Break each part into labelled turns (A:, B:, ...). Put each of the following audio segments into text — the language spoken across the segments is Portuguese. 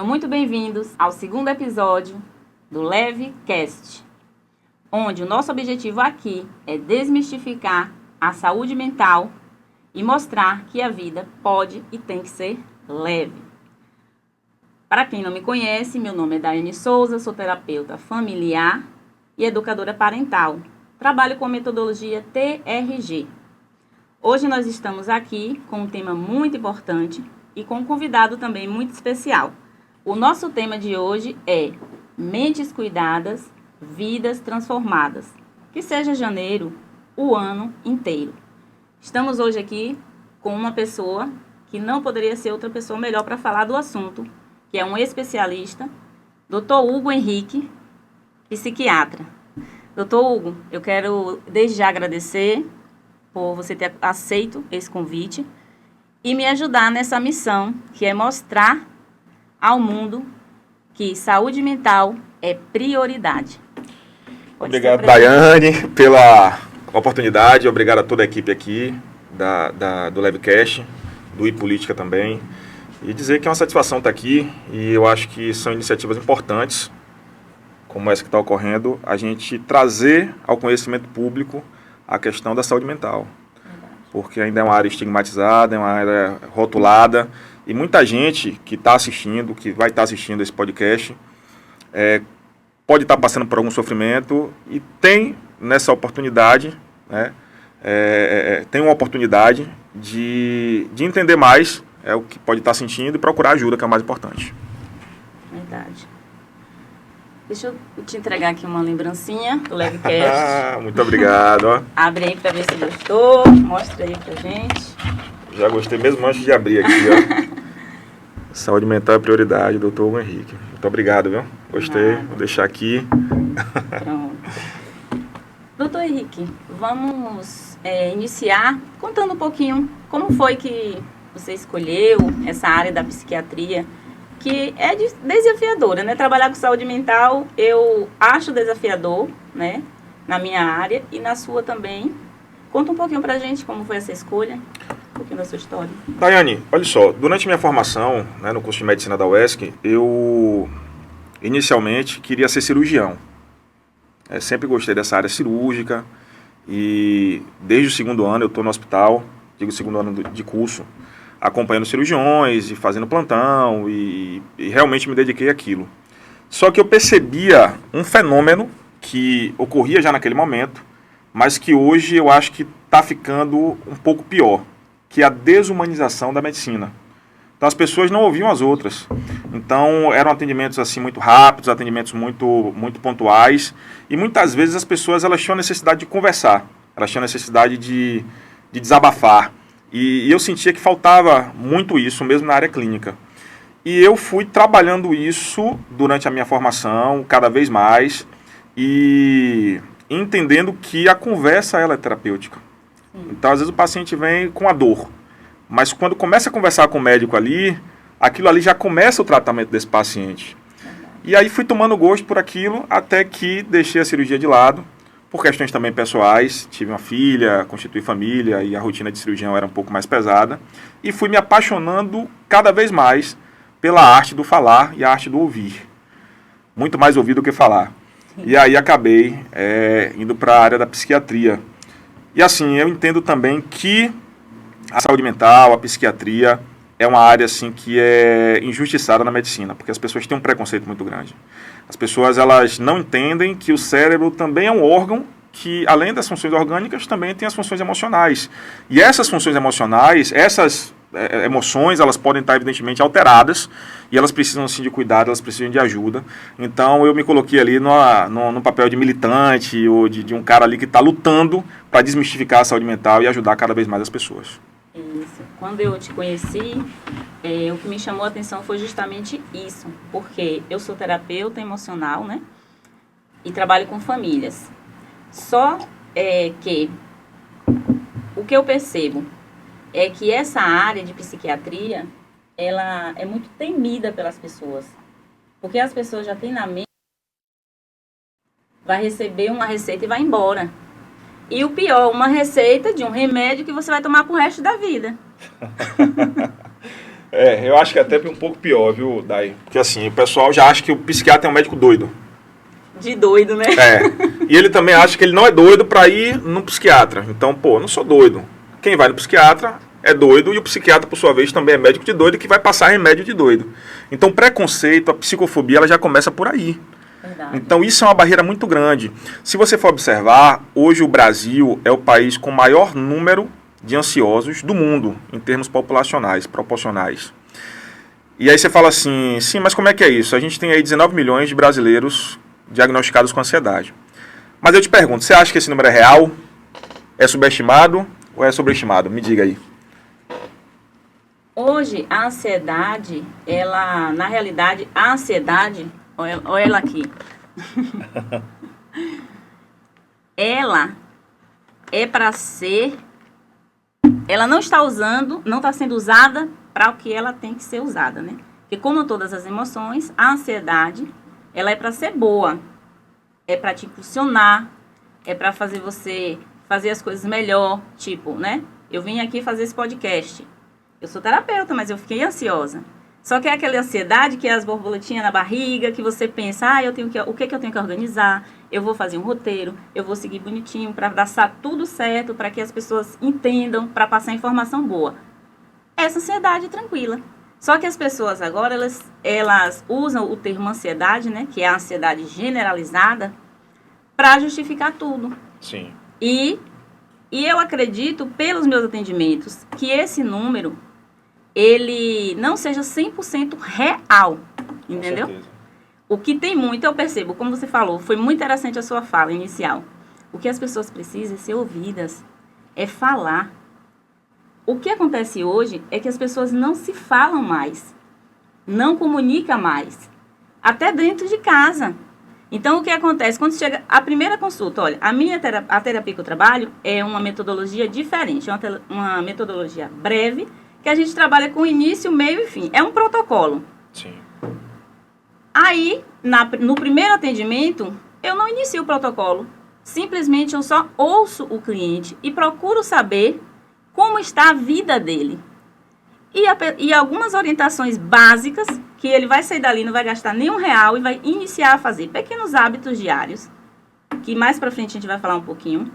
A: Sejam muito bem-vindos ao segundo episódio do LeveCast, onde o nosso objetivo aqui é desmistificar a saúde mental e mostrar que a vida pode e tem que ser leve. Para quem não me conhece, meu nome é Daiane Souza, sou terapeuta familiar e educadora parental. Trabalho com a metodologia TRG. Hoje nós estamos aqui com um tema muito importante e com um convidado também muito especial. O nosso tema de hoje é Mentes Cuidadas, Vidas Transformadas. Que seja janeiro o ano inteiro. Estamos hoje aqui com uma pessoa que não poderia ser outra pessoa melhor para falar do assunto, que é um especialista, Dr. Hugo Henrique, psiquiatra. Dr. Hugo, eu quero desde já agradecer por você ter aceito esse convite e me ajudar nessa missão, que é mostrar ao mundo que saúde mental é prioridade.
B: Obrigado, Daiane, pela oportunidade. Obrigado a toda a equipe aqui do LeveCast, do iPolítica também. E dizer que é uma satisfação estar aqui e eu acho que são iniciativas importantes, como essa que está ocorrendo, a gente trazer ao conhecimento público a questão da saúde mental. Porque ainda é uma área estigmatizada, é uma área rotulada, e muita gente que está assistindo, que vai estar assistindo esse podcast, pode estar passando por algum sofrimento e tem nessa oportunidade, né, tem uma oportunidade de entender mais o que pode estar sentindo e procurar ajuda, que é o mais importante.
A: Verdade. Deixa eu te entregar aqui uma lembrancinha do LeveCast.
B: Muito obrigado.
A: Abre aí para ver se gostou. Mostra aí pra gente.
B: Já gostei mesmo antes de abrir aqui, ó. Saúde mental é prioridade, Dr. Hugo Henrique. Muito obrigado, viu? Gostei. Vou deixar aqui.
A: Pronto. Doutor Henrique, vamos iniciar contando um pouquinho como foi que você escolheu essa área da psiquiatria, que é desafiadora, né? Trabalhar com saúde mental eu acho desafiador, né? Na minha área e na sua também. Conta um pouquinho pra gente como foi essa escolha, um pouquinho da sua história.
B: Daiane, olha só, durante minha formação, né, no curso de medicina da UESC, eu inicialmente queria ser cirurgião. Sempre gostei dessa área cirúrgica e desde o segundo ano eu estou no hospital, digo segundo ano de curso, acompanhando cirurgiões e fazendo plantão e realmente me dediquei àquilo. Só que eu percebia um fenômeno que ocorria já naquele momento, mas que hoje eu acho que está ficando um pouco pior, que é a desumanização da medicina. Então as pessoas não ouviam as outras. Então eram atendimentos assim muito rápidos, atendimentos muito pontuais, e muitas vezes as pessoas elas tinham necessidade de conversar, elas tinham necessidade de desabafar. E eu sentia que faltava muito isso, mesmo na área clínica. E eu fui trabalhando isso durante a minha formação, cada vez mais, e entendendo que a conversa ela é terapêutica. Então, às vezes, o paciente vem com a dor, mas quando começa a conversar com o médico ali, aquilo ali já começa o tratamento desse paciente. E aí fui tomando gosto por aquilo, até que deixei a cirurgia de lado, por questões também pessoais, tive uma filha, constituí família e a rotina de cirurgião era um pouco mais pesada. E fui me apaixonando cada vez mais pela arte do falar e a arte do ouvir. Muito mais ouvir do que falar. E aí acabei indo para a área da psiquiatria. E assim, eu entendo também que a saúde mental, a psiquiatria, é uma área assim, que é injustiçada na medicina, porque as pessoas têm um preconceito muito grande. As pessoas elas não entendem que o cérebro também é um órgão que, além das funções orgânicas, também tem as funções emocionais. E essas funções emocionais, essas emoções, elas podem estar evidentemente alteradas e elas precisam sim de cuidado, elas precisam de ajuda. Então eu me coloquei ali no papel de militante ou de um cara ali que está lutando para desmistificar a saúde mental e ajudar cada vez mais as pessoas.
A: Isso. Quando eu te conheci, o que me chamou a atenção foi justamente isso, porque eu sou terapeuta emocional, né? E trabalho com famílias. Só que o que eu percebo é que essa área de psiquiatria, ela é muito temida pelas pessoas. Porque as pessoas já têm na mente, vai receber uma receita e vai embora. E o pior, uma receita de um remédio que você vai tomar pro resto da vida.
B: Eu acho que é até um pouco pior, viu, Dai? Porque assim, o pessoal já acha que o psiquiatra é um médico doido.
A: De doido, né?
B: E ele também acha que ele não é doido para ir no psiquiatra. Então, eu não sou doido. Quem vai no psiquiatra é doido e o psiquiatra, por sua vez, também é médico de doido que vai passar remédio de doido. Então, o preconceito, a psicofobia, ela já começa por aí.
A: Verdade.
B: Então, isso é uma barreira muito grande. Se você for observar, hoje o Brasil é o país com maior número de ansiosos do mundo, em termos populacionais, proporcionais. E aí você fala assim, sim, mas como é que é isso? A gente tem aí 19 milhões de brasileiros diagnosticados com ansiedade. Mas eu te pergunto, você acha que esse número é real? É subestimado ou é sobreestimado? Me diga aí.
A: Hoje, a ansiedade, na realidade, a ansiedade, olha ela aqui, ela é para ser, ela não está sendo usada para o que ela tem que ser usada, né? Porque como todas as emoções, a ansiedade, ela é para ser boa, é para te impulsionar, é para fazer você fazer as coisas melhor, tipo, né? Eu vim aqui fazer esse podcast. Eu sou terapeuta, mas eu fiquei ansiosa. Só que é aquela ansiedade que é as borboletinhas na barriga, que você pensa, o que eu tenho que organizar? Eu vou fazer um roteiro, eu vou seguir bonitinho para dar tudo certo, para que as pessoas entendam, para passar informação boa. Essa ansiedade tranquila. Só que as pessoas agora, elas usam o termo ansiedade, né, que é a ansiedade generalizada, para justificar tudo.
B: Sim.
A: E eu acredito, pelos meus atendimentos, que esse número, ele não seja 100% real, entendeu?
B: Com certeza.
A: O que tem muito, eu percebo, como você falou, foi muito interessante a sua fala inicial. O que as pessoas precisam é ser ouvidas, é falar. O que acontece hoje é que as pessoas não se falam mais, não comunicam mais, até dentro de casa. Então, o que acontece? Quando chega a primeira consulta, olha, a terapia que eu trabalho é uma metodologia diferente, é uma metodologia breve, que a gente trabalha com início, meio e fim. É um protocolo.
B: Sim.
A: Aí, no primeiro atendimento, eu não inicio o protocolo. Simplesmente eu só ouço o cliente e procuro saber como está a vida dele. E algumas orientações básicas, que ele vai sair dali, não vai gastar nenhum real e vai iniciar a fazer pequenos hábitos diários, que mais pra frente a gente vai falar um pouquinho.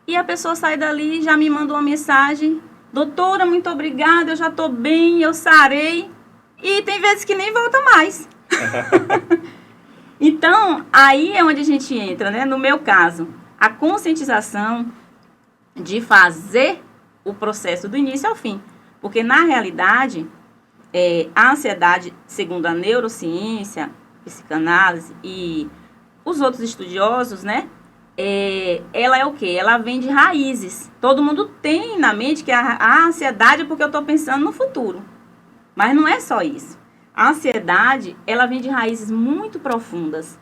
A: E a pessoa sai dali e já me manda uma mensagem, doutora, muito obrigada, eu já tô bem, eu sarei. E tem vezes que nem volta mais. Então, aí é onde a gente entra, né? No meu caso, a conscientização de fazer o processo do início ao fim. Porque, na realidade, a ansiedade, segundo a neurociência, psicanálise e os outros estudiosos, né? Ela é o quê? Ela vem de raízes. Todo mundo tem na mente que a ansiedade é porque eu estou pensando no futuro. Mas não é só isso. A ansiedade, ela vem de raízes muito profundas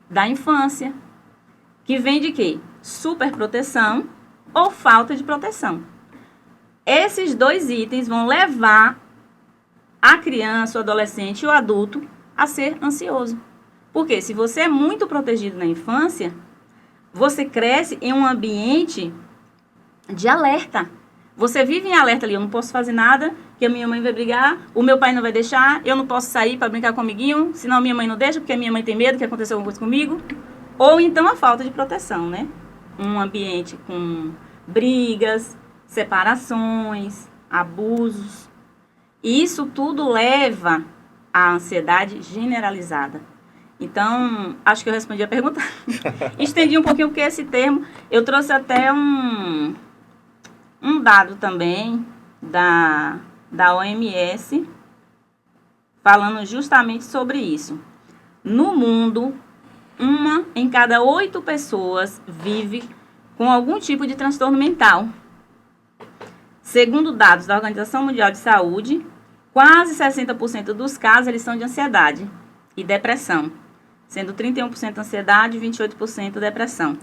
A: da infância, que vem de quê? Superproteção ou falta de proteção. Esses dois itens vão levar a criança, o adolescente e o adulto a ser ansioso. Porque se você é muito protegido na infância, você cresce em um ambiente de alerta. Você vive em alerta ali, eu não posso fazer nada, que a minha mãe vai brigar, o meu pai não vai deixar, eu não posso sair para brincar com o amiguinho, senão a minha mãe não deixa, porque a minha mãe tem medo que aconteça alguma coisa comigo. Ou então a falta de proteção, né? Um ambiente com brigas, separações, abusos. E isso tudo leva à ansiedade generalizada. Então, acho que eu respondi a pergunta. Estendi um pouquinho porque esse termo, eu trouxe até um dado também da OMS falando justamente sobre isso. No mundo, 1 em cada 8 pessoas vive com algum tipo de transtorno mental. Segundo dados da Organização Mundial de Saúde, quase 60% dos casos eles são de ansiedade e depressão, sendo 31% ansiedade e 28% depressão.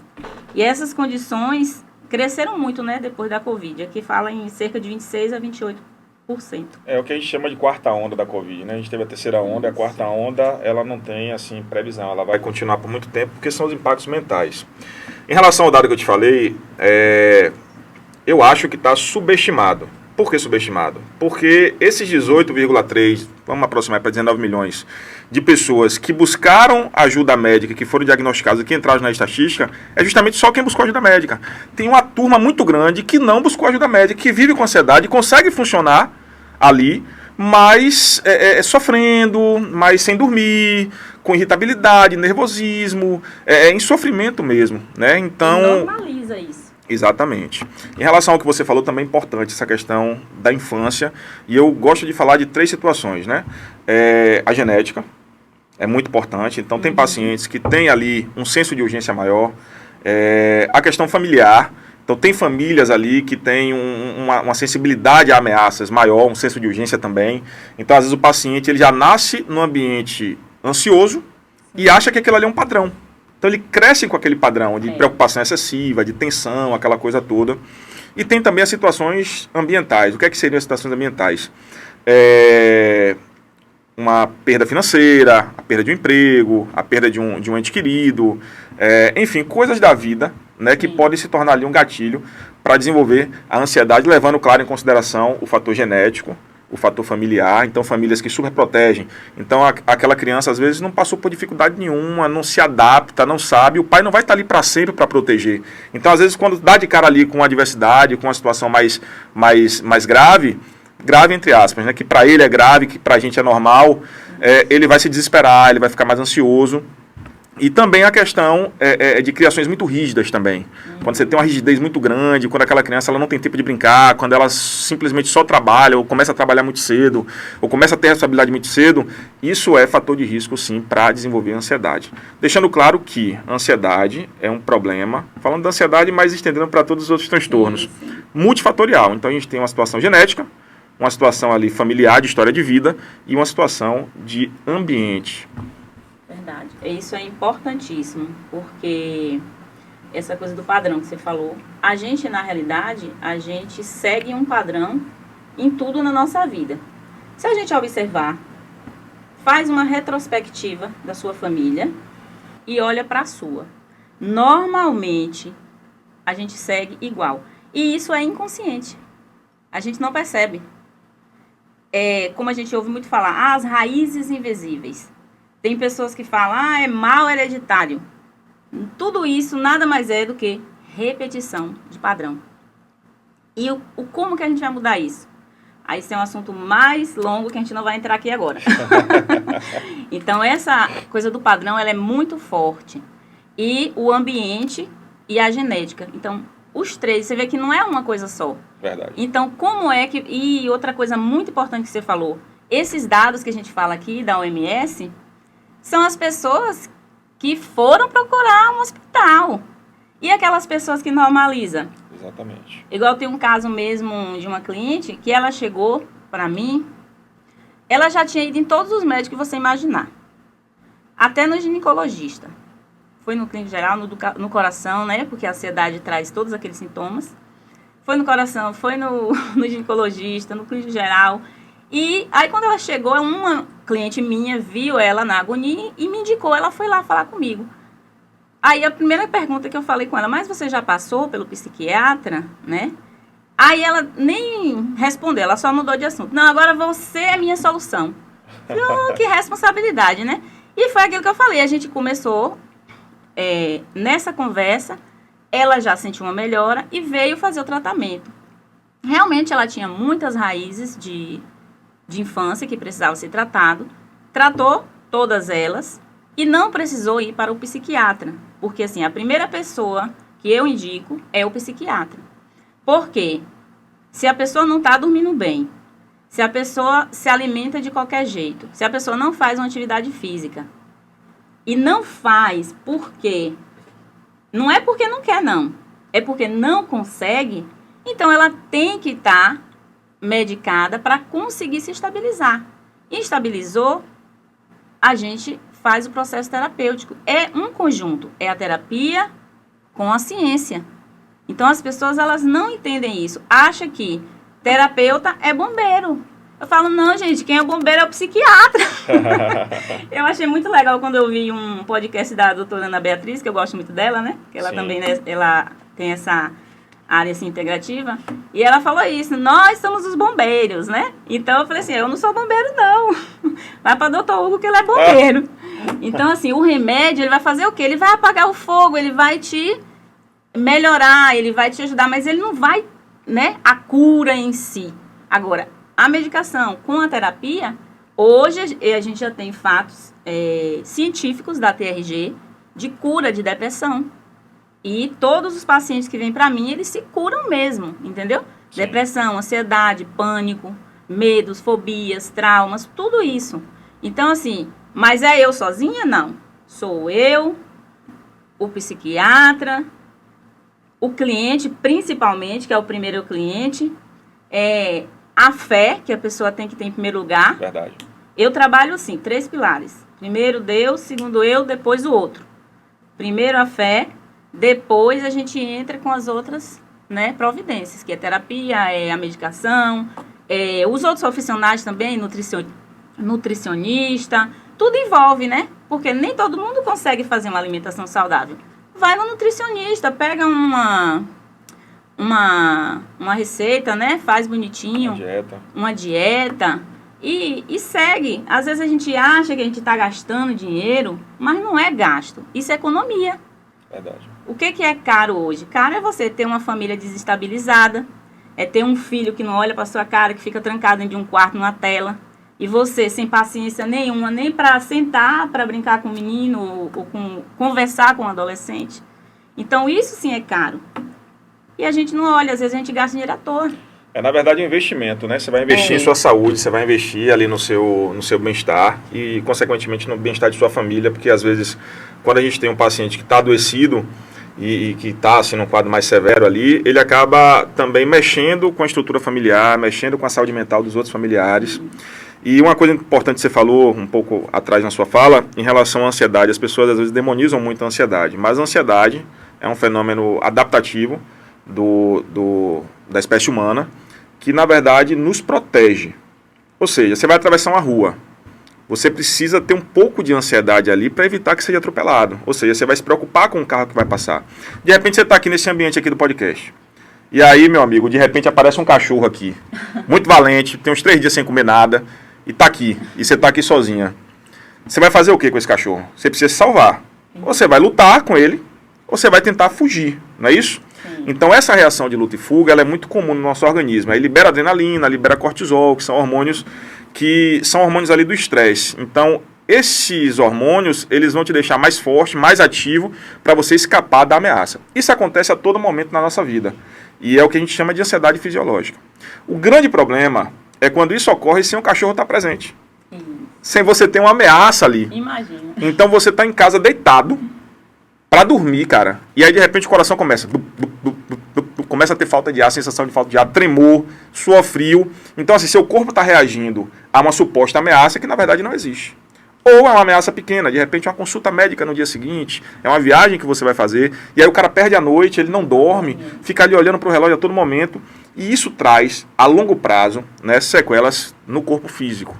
A: E essas condições cresceram muito, né, depois da Covid. Aqui fala em cerca de 26% a 28%.
B: É o que a gente chama de quarta onda da Covid, né? A gente teve a terceira onda, a quarta onda, ela não tem, assim, previsão. Ela vai continuar por muito tempo, porque são os impactos mentais. Em relação ao dado que eu te falei, eu acho que está subestimado. Por que subestimado? Porque esses 18,3, vamos aproximar para 19 milhões de pessoas que buscaram ajuda médica, que foram diagnosticadas, que entraram na estatística, é justamente só quem buscou ajuda médica. Tem uma turma muito grande que não buscou ajuda médica, que vive com ansiedade, consegue funcionar ali, mas sofrendo, mas sem dormir, com irritabilidade, nervosismo, em sofrimento mesmo, né? Então,
A: normaliza isso.
B: Exatamente. Em relação ao que você falou, também é importante essa questão da infância, e eu gosto de falar de 3 situações, né? A genética é muito importante, então tem pacientes que têm ali um senso de urgência maior, a questão familiar, então tem famílias ali que têm uma sensibilidade a ameaças maior, um senso de urgência também, então às vezes o paciente ele já nasce num ambiente ansioso e acha que aquilo ali é um padrão. Então ele cresce com aquele padrão de preocupação excessiva, de tensão, aquela coisa toda. E tem também as situações ambientais. O que seriam as situações ambientais? Uma perda financeira, a perda de um emprego, a perda de um ente querido, enfim, coisas da vida, né, que podem se tornar ali um gatilho para desenvolver a ansiedade, levando, claro, em consideração o fator genético, o fator familiar, então famílias que superprotegem. Então aquela criança às vezes não passou por dificuldade nenhuma, não se adapta, não sabe, o pai não vai estar ali para sempre para proteger. Então às vezes quando dá de cara ali com uma adversidade, com uma situação mais grave entre aspas, né, que para ele é grave, que para a gente é normal, ele vai se desesperar, ele vai ficar mais ansioso. E também a questão de criações muito rígidas também. Quando você tem uma rigidez muito grande, quando aquela criança ela não tem tempo de brincar, quando ela simplesmente só trabalha, ou começa a trabalhar muito cedo, ou começa a ter responsabilidade muito cedo, isso é fator de risco, sim, para desenvolver ansiedade. Deixando claro que a ansiedade é um problema, falando da ansiedade, mas estendendo para todos os outros transtornos, multifatorial. Então a gente tem uma situação genética, uma situação ali familiar, de história de vida, e uma situação de ambiente.
A: Verdade. Isso é importantíssimo, porque essa coisa do padrão que você falou, a gente, na realidade, a gente segue um padrão em tudo na nossa vida. Se a gente observar, faz uma retrospectiva da sua família e olha para a sua. Normalmente, a gente segue igual. E isso é inconsciente. A gente não percebe. Como a gente ouve muito falar, as raízes invisíveis. Tem pessoas que falam, é mal hereditário. Tudo isso nada mais é do que repetição de padrão. E como que a gente vai mudar isso? Aí isso é um assunto mais longo que a gente não vai entrar aqui agora. Então, essa coisa do padrão, ela é muito forte. E o ambiente e a genética. Então, os 3, você vê que não é uma coisa só.
B: Verdade.
A: Então, como é que... E outra coisa muito importante que você falou, esses dados que a gente fala aqui da OMS... são as pessoas que foram procurar um hospital. E aquelas pessoas que normalizam.
B: Exatamente.
A: Igual tem um caso mesmo de uma cliente que ela chegou para mim, ela já tinha ido em todos os médicos que você imaginar. Até no ginecologista. Foi no clínico geral, no coração, né? Porque a ansiedade traz todos aqueles sintomas. Foi no coração, foi no ginecologista, no clínico geral. E aí quando ela chegou, uma cliente minha viu ela na agonia e me indicou, ela foi lá falar comigo. Aí a primeira pergunta que eu falei com ela, mas você já passou pelo psiquiatra, né? Aí ela nem respondeu, ela só mudou de assunto. Não, agora você é minha solução. Que responsabilidade, né? E foi aquilo que eu falei, a gente começou nessa conversa, ela já sentiu uma melhora e veio fazer o tratamento. Realmente ela tinha muitas raízes de infância que precisavam ser tratado, tratou todas elas e não precisou ir para o psiquiatra, porque assim, a primeira pessoa que eu indico é o psiquiatra. Por quê? Se a pessoa não está dormindo bem, se a pessoa se alimenta de qualquer jeito, se a pessoa não faz uma atividade física, e não faz porque, não é porque não quer não, é porque não consegue, então ela tem que estar medicada para conseguir se estabilizar. Estabilizou, a gente faz o processo terapêutico. É um conjunto, é a terapia com a ciência. Então as pessoas elas não entendem isso, acham que terapeuta é bombeiro. Eu falo, não, gente, quem é bombeiro é o psiquiatra. Eu achei muito legal quando eu vi um podcast da doutora Ana Beatriz, que eu gosto muito dela, né? Que ela também, né, ela tem essa área assim, integrativa, e ela falou isso, nós somos os bombeiros, né? Então eu falei assim, eu não sou bombeiro não, vai para doutor Hugo que ele é bombeiro. Então assim, o remédio, ele vai fazer o quê? Ele vai apagar o fogo, ele vai te melhorar, ele vai te ajudar, mas ele não vai, né, a cura em si. Agora, a medicação com a terapia, hoje a gente já tem fatos científicos da TRG de cura de depressão. E todos os pacientes que vêm para mim, eles se curam mesmo, entendeu? Sim. Depressão, ansiedade, pânico, medos, fobias, traumas, tudo isso. Então, assim, mas é eu sozinha? Não. Sou eu, o psiquiatra, o cliente, principalmente, que é o primeiro cliente, a fé, que a pessoa tem que ter em primeiro lugar.
B: Verdade.
A: Eu trabalho, assim, 3 pilares. Primeiro Deus, segundo eu, depois o outro. Primeiro a fé, depois a gente entra com as outras, né, providências, que é terapia, a medicação, os outros profissionais também, nutricionista, tudo envolve, né? Porque nem todo mundo consegue fazer uma alimentação saudável. Vai no nutricionista, pega uma receita, né? Faz bonitinho. Uma dieta. E segue. Às vezes a gente acha que a gente está gastando dinheiro, mas não é gasto. Isso é economia.
B: Verdade.
A: O que é caro hoje? Caro é você ter uma família desestabilizada, é ter um filho que não olha para sua cara, que fica trancado dentro de um quarto numa tela, e você sem paciência nenhuma, nem para sentar, para brincar com o menino, ou conversar com o adolescente. Então isso sim é caro. E a gente não olha, às vezes a gente gasta dinheiro à toa.
B: Na verdade, é um investimento, né? Você vai investir em sua saúde, você vai investir ali no seu bem-estar e, consequentemente, no bem-estar de sua família, porque, às vezes, quando a gente tem um paciente que está adoecido e que está, assim, num quadro mais severo ali, ele acaba também mexendo com a estrutura familiar, mexendo com a saúde mental dos outros familiares. E uma coisa importante que você falou um pouco atrás na sua fala, em relação à ansiedade. As pessoas, às vezes, demonizam muito a ansiedade, mas a ansiedade é um fenômeno adaptativo da espécie humana, que na verdade nos protege. Ou seja, você vai atravessar uma rua, você precisa ter um pouco de ansiedade ali para evitar que seja atropelado. Ou seja, você vai se preocupar com o carro que vai passar. De repente você está aqui nesse ambiente aqui do podcast. E aí, meu amigo, de repente aparece um cachorro aqui, muito valente, tem uns 3 dias sem comer nada, e está aqui, e você está aqui sozinha. Você vai fazer o que com esse cachorro? Você precisa se salvar. Ou você vai lutar com ele, ou você vai tentar fugir, não é isso? Então essa reação de luta e fuga, ela é muito comum no nosso organismo. Aí libera adrenalina, libera cortisol, que são hormônios ali do estresse. Então esses hormônios, eles vão te deixar mais forte, mais ativo, para você escapar da ameaça. Isso acontece a todo momento na nossa vida. E é o que a gente chama de ansiedade fisiológica. O grande problema é quando isso ocorre sem o cachorro estar presente. Sem você ter uma ameaça ali.
A: Imagina.
B: Então você está em casa deitado, para dormir, cara. E aí, de repente, o coração começa a ter falta de ar, sensação de falta de ar, tremor, suor frio. Então, assim, seu corpo está reagindo a uma suposta ameaça que, na verdade, não existe. Ou é uma ameaça pequena, de repente, uma consulta médica no dia seguinte, é uma viagem que você vai fazer, e aí o cara perde a noite, ele não dorme, fica ali olhando para o relógio a todo momento, e isso traz, a longo prazo, né, sequelas no corpo físico.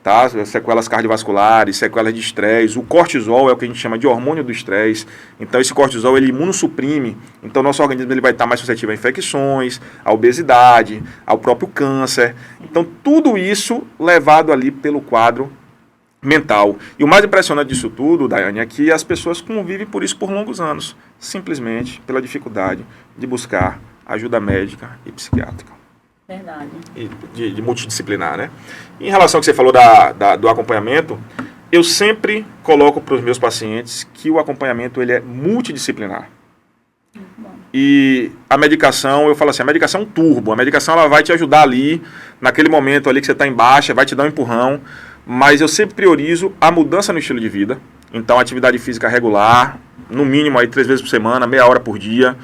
B: Tá? Sequelas cardiovasculares, sequelas de estresse. O cortisol é o que a gente chama de hormônio do estresse. Então esse cortisol ele imunossuprime. Então nosso organismo ele vai estar mais suscetível a infecções, à obesidade, ao próprio câncer. Então tudo isso levado ali pelo quadro mental. E o mais impressionante disso tudo, Daiane, é que as pessoas convivem por isso por longos anos, simplesmente pela dificuldade de buscar ajuda médica e psiquiátrica.
A: Verdade.
B: E de multidisciplinar, né? Em relação ao que você falou do acompanhamento, eu sempre coloco para os meus pacientes que o acompanhamento ele é multidisciplinar. E a medicação, eu falo assim, a medicação é um turbo. A medicação ela vai te ajudar ali, naquele momento ali que você está em baixa, vai te dar um empurrão. Mas eu sempre priorizo a mudança no estilo de vida. Então, atividade física regular, no mínimo aí 3 vezes por semana, meia hora por dia.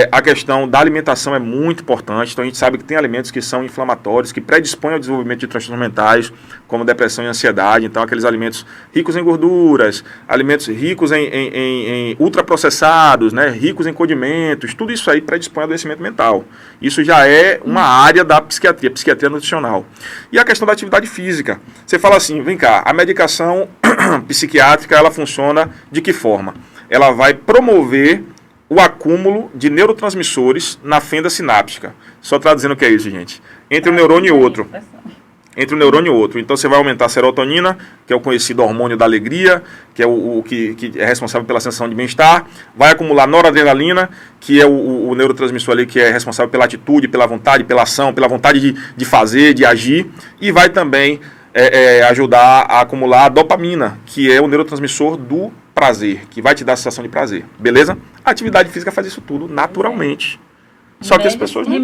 B: A questão da alimentação é muito importante. Então, a gente sabe que tem alimentos que são inflamatórios, que predispõem ao desenvolvimento de transtornos mentais, como depressão e ansiedade. Então, aqueles alimentos ricos em gorduras, alimentos ricos em ultraprocessados, né, ricos em condimentos, tudo isso aí predispõe ao adoecimento mental. Isso já é uma área da psiquiatria nutricional. E a questão da atividade física. Você fala assim, vem cá, a medicação psiquiátrica, ela funciona de que forma? Ela vai promover o acúmulo de neurotransmissores na fenda sináptica. Só traduzindo o que é isso, gente. Entre um neurônio e outro. Entre um neurônio e outro. Então você vai aumentar a serotonina, que é o conhecido hormônio da alegria, que é o que é responsável pela sensação de bem-estar. Vai acumular noradrenalina, que é o neurotransmissor ali que é responsável pela atitude, pela vontade, pela ação, pela vontade de fazer, de agir. E vai também ajudar a acumular a dopamina, que é o neurotransmissor do prazer, que vai te dar a sensação de prazer. Beleza? A atividade física faz isso tudo naturalmente. Só que as pessoas não...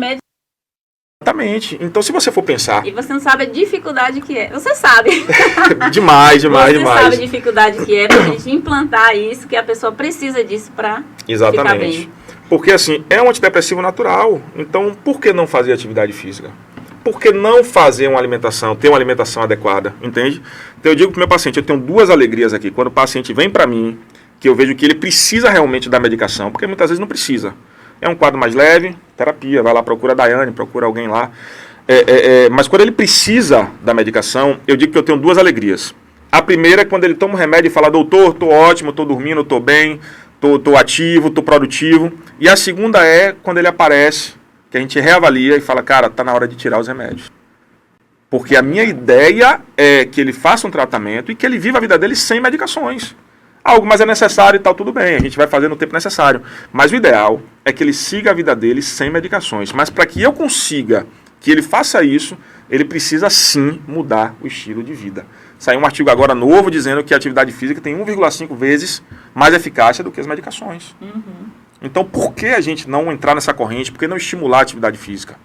B: Exatamente. Então, se você for pensar...
A: E você não sabe a dificuldade que é. Você sabe.
B: demais.
A: Você sabe a dificuldade que é pra gente implantar isso, que a pessoa precisa disso pra ficar bem.
B: Porque, assim, é um antidepressivo natural. Então, por que não fazer atividade física? Por que não fazer uma alimentação, ter uma alimentação adequada? Entende? Então, eu digo pro meu paciente, eu tenho duas alegrias aqui. Quando o paciente vem pra mim, que eu vejo que ele precisa realmente da medicação, porque muitas vezes não precisa. É um quadro mais leve, terapia, vai lá, procura a Daiane, procura alguém lá. Mas quando ele precisa da medicação, eu digo que eu tenho duas alegrias. A primeira é quando ele toma um remédio e fala, doutor, tô ótimo, tô dormindo, tô bem, tô ativo, tô produtivo. E a segunda é quando ele aparece, que a gente reavalia e fala, cara, tá na hora de tirar os remédios. Porque a minha ideia é que ele faça um tratamento e que ele viva a vida dele sem medicações. Algo mais é necessário e tal, tudo bem, a gente vai fazer no tempo necessário. Mas o ideal é que ele siga a vida dele sem medicações. Mas para que eu consiga que ele faça isso, ele precisa sim mudar o estilo de vida. Saiu um artigo agora novo dizendo que a atividade física tem 1,5 vezes mais eficácia do que as medicações. Então, por que a gente não entrar nessa corrente? Por que não estimular a atividade física?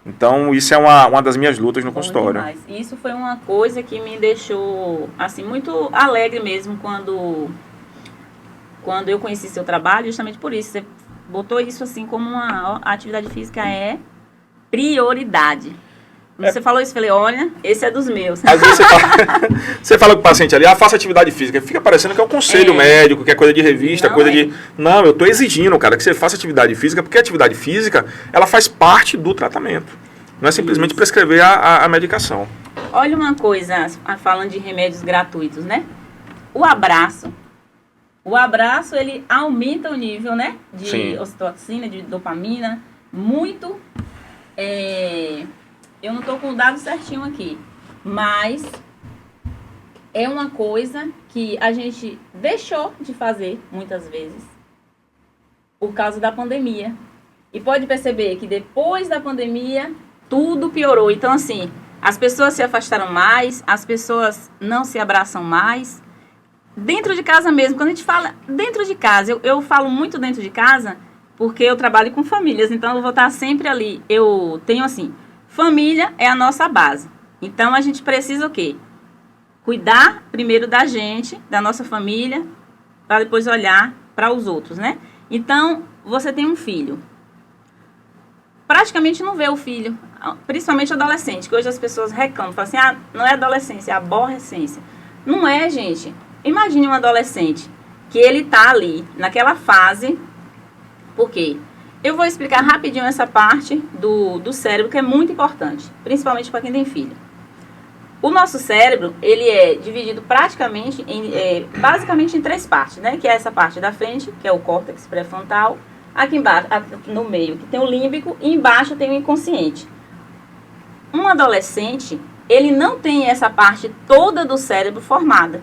B: Então, isso é uma das minhas lutas no consultório.
A: Demais. Isso foi uma coisa que me deixou, assim, muito alegre mesmo quando eu conheci seu trabalho, justamente por isso. Você botou isso, assim, como a atividade física é prioridade. Você falou isso, eu falei, olha, esse é dos meus.
B: Às vezes você fala com o paciente ali, faça atividade física. Fica parecendo que é o conselho médico, que é coisa de revista,
A: não
B: coisa de... Não, eu estou exigindo, cara, que você faça atividade física, porque a atividade física, ela faz parte do tratamento. Não é simplesmente prescrever a medicação.
A: Olha uma coisa, falando de remédios gratuitos, né? O abraço, ele aumenta o nível, né? De ocitocina, de dopamina, muito... Eu não estou com o dado certinho aqui, mas é uma coisa que a gente deixou de fazer muitas vezes por causa da pandemia. E pode perceber que depois da pandemia tudo piorou. Então, assim, as pessoas se afastaram mais, as pessoas não se abraçam mais. Dentro de casa mesmo, quando a gente fala dentro de casa, eu falo muito dentro de casa porque eu trabalho com famílias, então eu vou estar sempre ali. Eu tenho assim... Família é a nossa base. Então, a gente precisa o quê? Cuidar primeiro da gente, da nossa família, para depois olhar para os outros, né? Então, você tem um filho. Praticamente não vê o filho, principalmente adolescente, que hoje as pessoas reclamam, falam assim, não é adolescência, é aborrecência. Não é, gente. Imagine um adolescente que ele está ali, naquela fase, por quê? Eu vou explicar rapidinho essa parte do cérebro, que é muito importante, principalmente para quem tem filho. O nosso cérebro, ele é dividido praticamente, basicamente em três partes, né? Que é essa parte da frente, que é o córtex pré-frontal, aqui embaixo, no meio, que tem o límbico, e embaixo tem o inconsciente. Um adolescente, ele não tem essa parte toda do cérebro formada.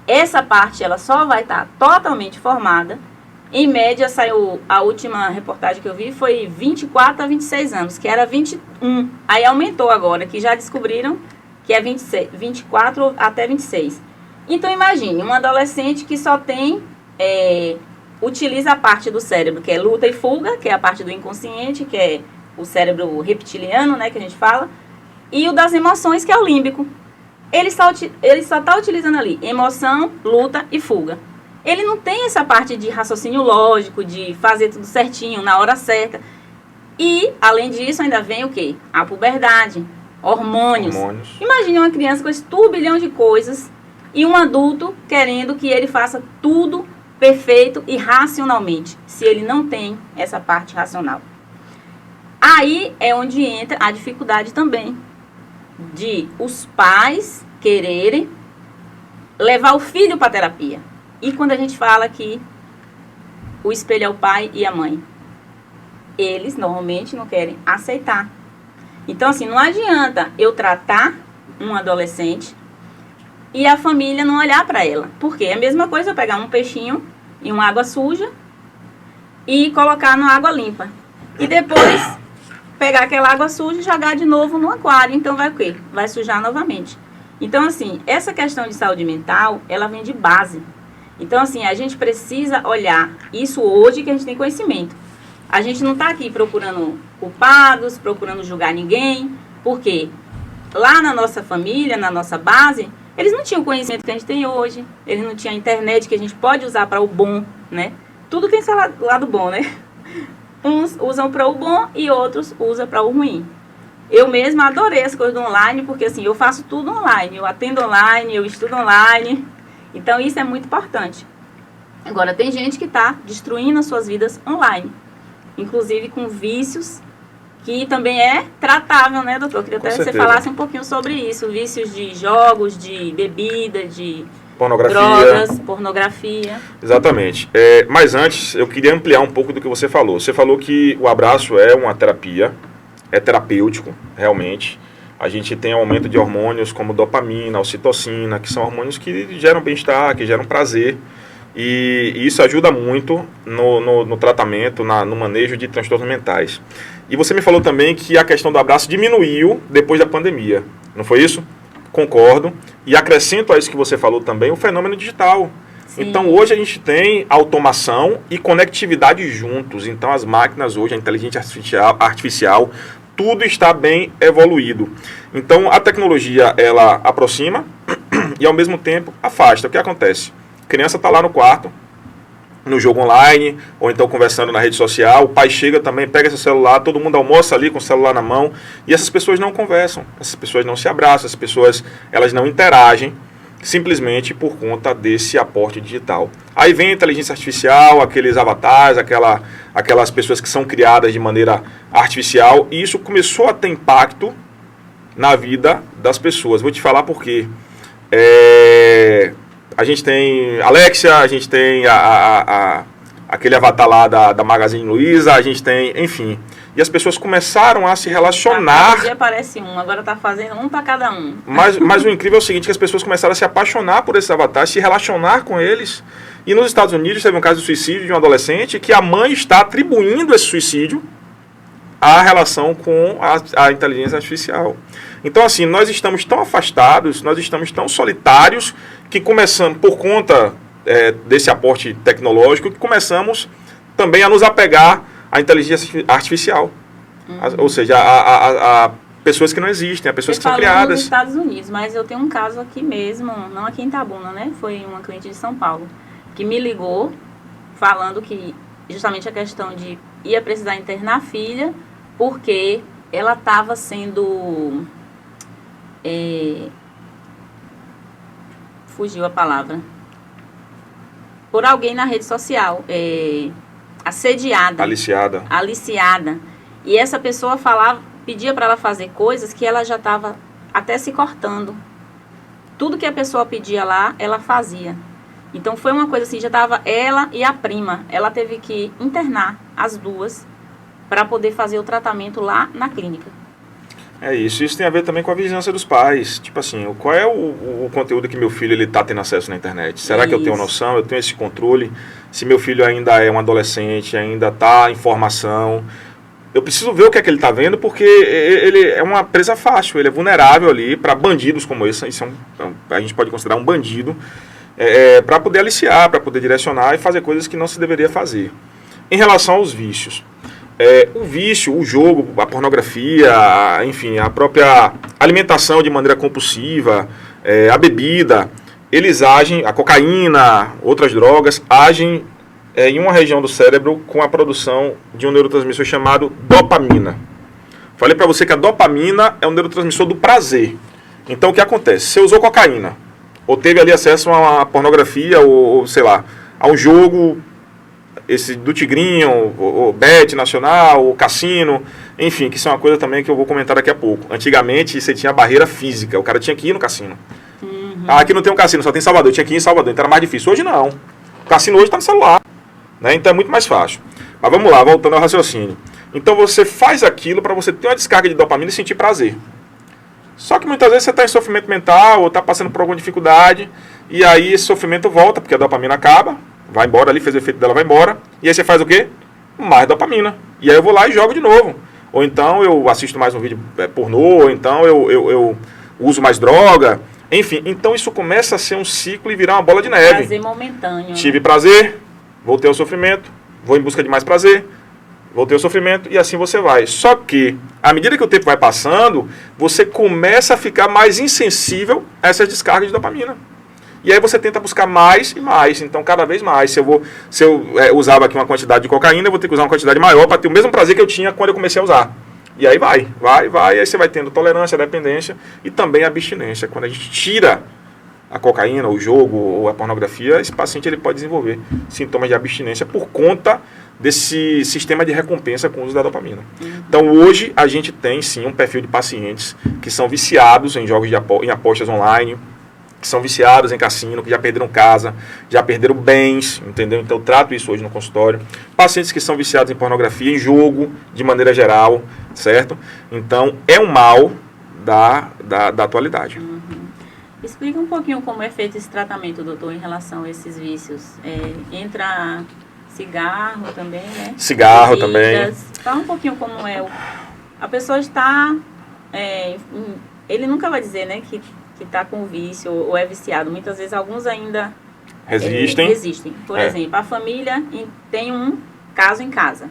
A: Essa parte, ela só vai estar totalmente formada. Em média, saiu a última reportagem que eu vi, foi 24 a 26 anos, que era 21. Aí aumentou agora, que já descobriram que é 24 até 26. Então, imagine, um adolescente que só tem, utiliza a parte do cérebro, que é luta e fuga, que é a parte do inconsciente, que é o cérebro reptiliano, né, que a gente fala, e o das emoções, que é o límbico. Ele só está utilizando ali emoção, luta e fuga. Ele não tem essa parte de raciocínio lógico, de fazer tudo certinho, na hora certa. E, além disso, ainda vem o quê? A puberdade, hormônios. Imagine uma criança com esse turbilhão de coisas e um adulto querendo que ele faça tudo perfeito e racionalmente, se ele não tem essa parte racional. Aí é onde entra a dificuldade também de os pais quererem levar o filho para terapia. E quando a gente fala que o espelho é o pai e a mãe. Eles normalmente não querem aceitar. Então, assim, não adianta eu tratar um adolescente e a família não olhar para ela. Porque é a mesma coisa eu pegar um peixinho em uma água suja e colocar na água limpa. E depois pegar aquela água suja e jogar de novo no aquário. Então vai o quê? Vai sujar novamente. Então, assim, essa questão de saúde mental, ela vem de base. Então, assim, a gente precisa olhar isso hoje que a gente tem conhecimento. A gente não está aqui procurando culpados, procurando julgar ninguém, porque lá na nossa família, na nossa base, eles não tinham o conhecimento que a gente tem hoje, eles não tinham a internet que a gente pode usar para o bom, né? Tudo tem seu lado bom, né? Uns usam para o bom e outros usam para o ruim. Eu mesma adorei as coisas do online, porque assim, eu faço tudo online, eu atendo online, eu estudo online, então isso é muito importante. Agora, tem gente que está destruindo as suas vidas online, inclusive com vícios, que também é tratável, né, doutor? Queria até que você falasse um pouquinho sobre isso, vícios de jogos, de bebida, de drogas, pornografia.
B: Exatamente. Mas antes, eu queria ampliar um pouco do que você falou. Você falou que o abraço é uma terapia, é terapêutico, realmente. A gente tem aumento de hormônios como dopamina, ocitocina, que são hormônios que geram bem-estar, que geram prazer. E isso ajuda muito no tratamento, no manejo de transtornos mentais. E você me falou também que a questão do abraço diminuiu depois da pandemia. Não foi isso? Concordo. E acrescento a isso que você falou também o fenômeno digital. Sim. Então hoje a gente tem automação e conectividade juntos. Então as máquinas hoje, a inteligência artificial, tudo está bem evoluído. Então a tecnologia ela aproxima e ao mesmo tempo afasta. O que acontece? A criança está lá no quarto, no jogo online, ou então conversando na rede social, o pai chega também, pega esse celular, todo mundo almoça ali com o celular na mão, e essas pessoas não conversam, essas pessoas não se abraçam, essas pessoas elas não interagem, simplesmente por conta desse aporte digital. Aí vem a inteligência artificial, aqueles avatares, aquelas pessoas que são criadas de maneira artificial, e isso começou a ter impacto na vida das pessoas. Vou te falar por quê. A gente tem Alexia, a gente tem aquele avatar lá da Magazine Luiza, a gente tem, enfim. E as pessoas começaram a se relacionar.
A: Cada dia aparece um, agora tá fazendo um para cada um.
B: Mas o incrível é o seguinte, que as pessoas começaram a se apaixonar por esses avatares, se relacionar com eles. E nos Estados Unidos teve um caso de suicídio de um adolescente que a mãe está atribuindo esse suicídio à relação com a inteligência artificial. Então, assim, nós estamos tão afastados, nós estamos tão solitários, que começamos, por conta desse aporte tecnológico, que começamos também a nos apegar à inteligência artificial. Ou seja, a pessoas que não existem, a pessoas que são criadas.
A: Nos Estados Unidos, mas eu tenho um caso aqui mesmo, não aqui em Itabuna, né? Foi uma cliente de São Paulo, que me ligou falando que justamente a questão de ia precisar internar a filha, porque ela estava sendo... fugiu a palavra, por alguém na rede social, assediada, aliciada, e essa pessoa pedia para ela fazer coisas que ela já estava até se cortando. Tudo que a pessoa pedia lá, ela fazia. Então foi uma coisa assim, já estava ela e a prima, ela teve que internar as duas para poder fazer o tratamento lá na clínica.
B: É isso. Isso tem a ver também com a vigilância dos pais. Tipo assim, qual é o conteúdo que meu filho está tendo acesso na internet? Será que eu tenho noção? Eu tenho esse controle? Se meu filho ainda é um adolescente, ainda está em formação, eu preciso ver o que é que ele está vendo, porque ele é uma presa fácil, ele é vulnerável ali para bandidos como esse. A gente pode considerar um bandido, para poder aliciar, para poder direcionar e fazer coisas que não se deveria fazer. Em relação aos vícios. O vício, o jogo, a pornografia, enfim, a própria alimentação de maneira compulsiva, a bebida, eles agem, a cocaína, outras drogas, agem em uma região do cérebro com a produção de um neurotransmissor chamado dopamina. Falei para você que a dopamina é um neurotransmissor do prazer. Então o que acontece? Você usou cocaína, ou teve ali acesso a uma pornografia, ou sei lá, a um jogo... esse do Tigrinho, o Bet Nacional, o Cassino, enfim, que isso é uma coisa também que eu vou comentar daqui a pouco. Antigamente, você tinha barreira física, o cara tinha que ir no cassino. Aqui não tem um cassino, só tem Salvador, eu tinha que ir em Salvador, então era mais difícil. Hoje não. O cassino hoje está no celular. né? Então é muito mais fácil. Mas vamos lá, voltando ao raciocínio. Então você faz aquilo para você ter uma descarga de dopamina e sentir prazer. Só que muitas vezes você está em sofrimento mental ou está passando por alguma dificuldade e aí esse sofrimento volta, porque a dopamina acaba, vai embora ali, fez o efeito dela, vai embora. E aí você faz o quê? Mais dopamina. E aí eu vou lá e jogo de novo. Ou então eu assisto mais um vídeo pornô, ou então eu uso mais droga. Enfim, então isso começa a ser um ciclo e virar uma bola de neve.
A: Prazer momentâneo.
B: Tive prazer, voltei ao sofrimento, vou em busca de mais prazer, voltei ao sofrimento e assim você vai. Só que, à medida que o tempo vai passando, você começa a ficar mais insensível a essas descargas de dopamina. E aí você tenta buscar mais e mais. Então, cada vez mais. Se eu usava aqui uma quantidade de cocaína, eu vou ter que usar uma quantidade maior para ter o mesmo prazer que eu tinha quando eu comecei a usar. E aí vai. E aí você vai tendo tolerância, dependência e também abstinência. Quando a gente tira a cocaína, o jogo ou a pornografia, esse paciente ele pode desenvolver sintomas de abstinência por conta desse sistema de recompensa com o uso da dopamina. Então, hoje, a gente tem, sim, um perfil de pacientes que são viciados em jogos em apostas online, que são viciados em cassino, que já perderam casa, já perderam bens, entendeu? Então eu trato isso hoje no consultório. Pacientes que são viciados em pornografia, em jogo, de maneira geral, certo? Então é um mal da atualidade.
A: Explica um pouquinho como é feito esse tratamento, doutor, em relação a esses vícios. Entra cigarro também, né?
B: Cigarro
A: Bebidas.
B: também.
A: Fala um pouquinho como é. A pessoa está... ele nunca vai dizer, né, que está com vício ou é viciado. Muitas vezes alguns ainda resistem. Por exemplo, a família tem um caso em casa.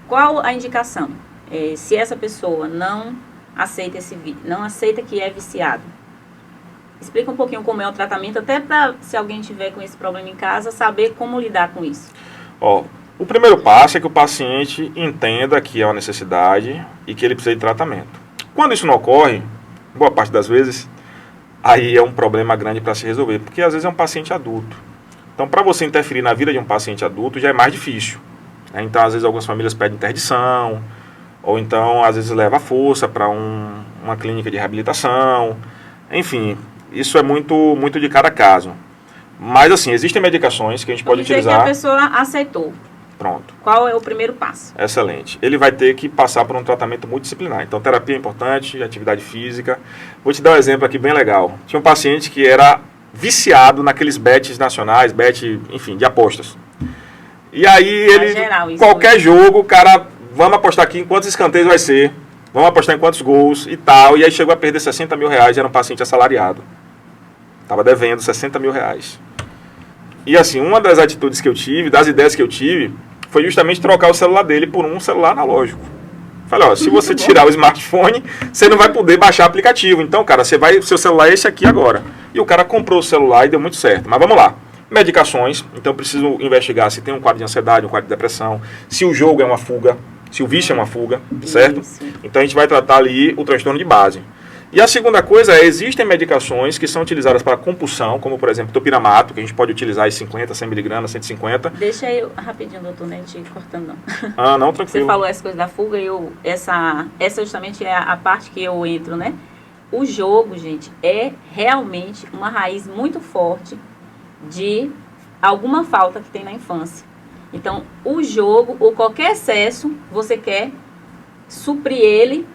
A: Qual a indicação? Se essa pessoa não aceita que é viciado. Explica um pouquinho como é o tratamento, até para, se alguém tiver com esse problema em casa, saber como lidar com isso.
B: O primeiro passo é que o paciente entenda que é uma necessidade e que ele precisa de tratamento. Quando isso não ocorre, boa parte das vezes, aí é um problema grande para se resolver, porque às vezes é um paciente adulto. Então, para você interferir na vida de um paciente adulto, já é mais difícil. Então, às vezes, algumas famílias pedem interdição, ou então, às vezes, leva a força para uma clínica de reabilitação. Enfim, isso é muito de cada caso. Mas, assim, existem medicações que a gente pode utilizar.
A: Que a pessoa aceitou.
B: Pronto.
A: Qual é o primeiro passo?
B: Excelente. Ele vai ter que passar por um tratamento multidisciplinar. Então, terapia é importante, atividade física. Vou te dar um exemplo aqui bem legal. Tinha um paciente que era viciado naqueles bets nacionais, enfim, de apostas. E aí ele, qualquer jogo, o cara, vamos apostar aqui em quantos escanteios vai ser, vamos apostar em quantos gols e tal. E aí chegou a perder 60 mil reais, era um paciente assalariado. Estava devendo 60 mil reais. E assim, uma das atitudes que eu tive, das ideias que eu tive, foi justamente trocar o celular dele por um celular analógico. Falei, se você tirar o smartphone, você não vai poder baixar aplicativo. Então, cara, seu celular é esse aqui agora. E o cara comprou o celular e deu muito certo. Mas vamos lá. Medicações, então eu preciso investigar se tem um quadro de ansiedade, um quadro de depressão, se o jogo é uma fuga, se o vício é uma fuga, certo? Isso. Então a gente vai tratar ali o transtorno de base. E a segunda coisa existem medicações que são utilizadas para compulsão, como por exemplo topiramato, que a gente pode utilizar em 50, 100 miligramas, 150.
A: Deixa eu, rapidinho, doutor, não te cortando não.
B: Não, tranquilo.
A: Você falou essa coisa da fuga e essa justamente é a parte que eu entro, né? O jogo, gente, é realmente uma raiz muito forte de alguma falta que tem na infância. Então, o jogo ou qualquer excesso, você quer suprir ele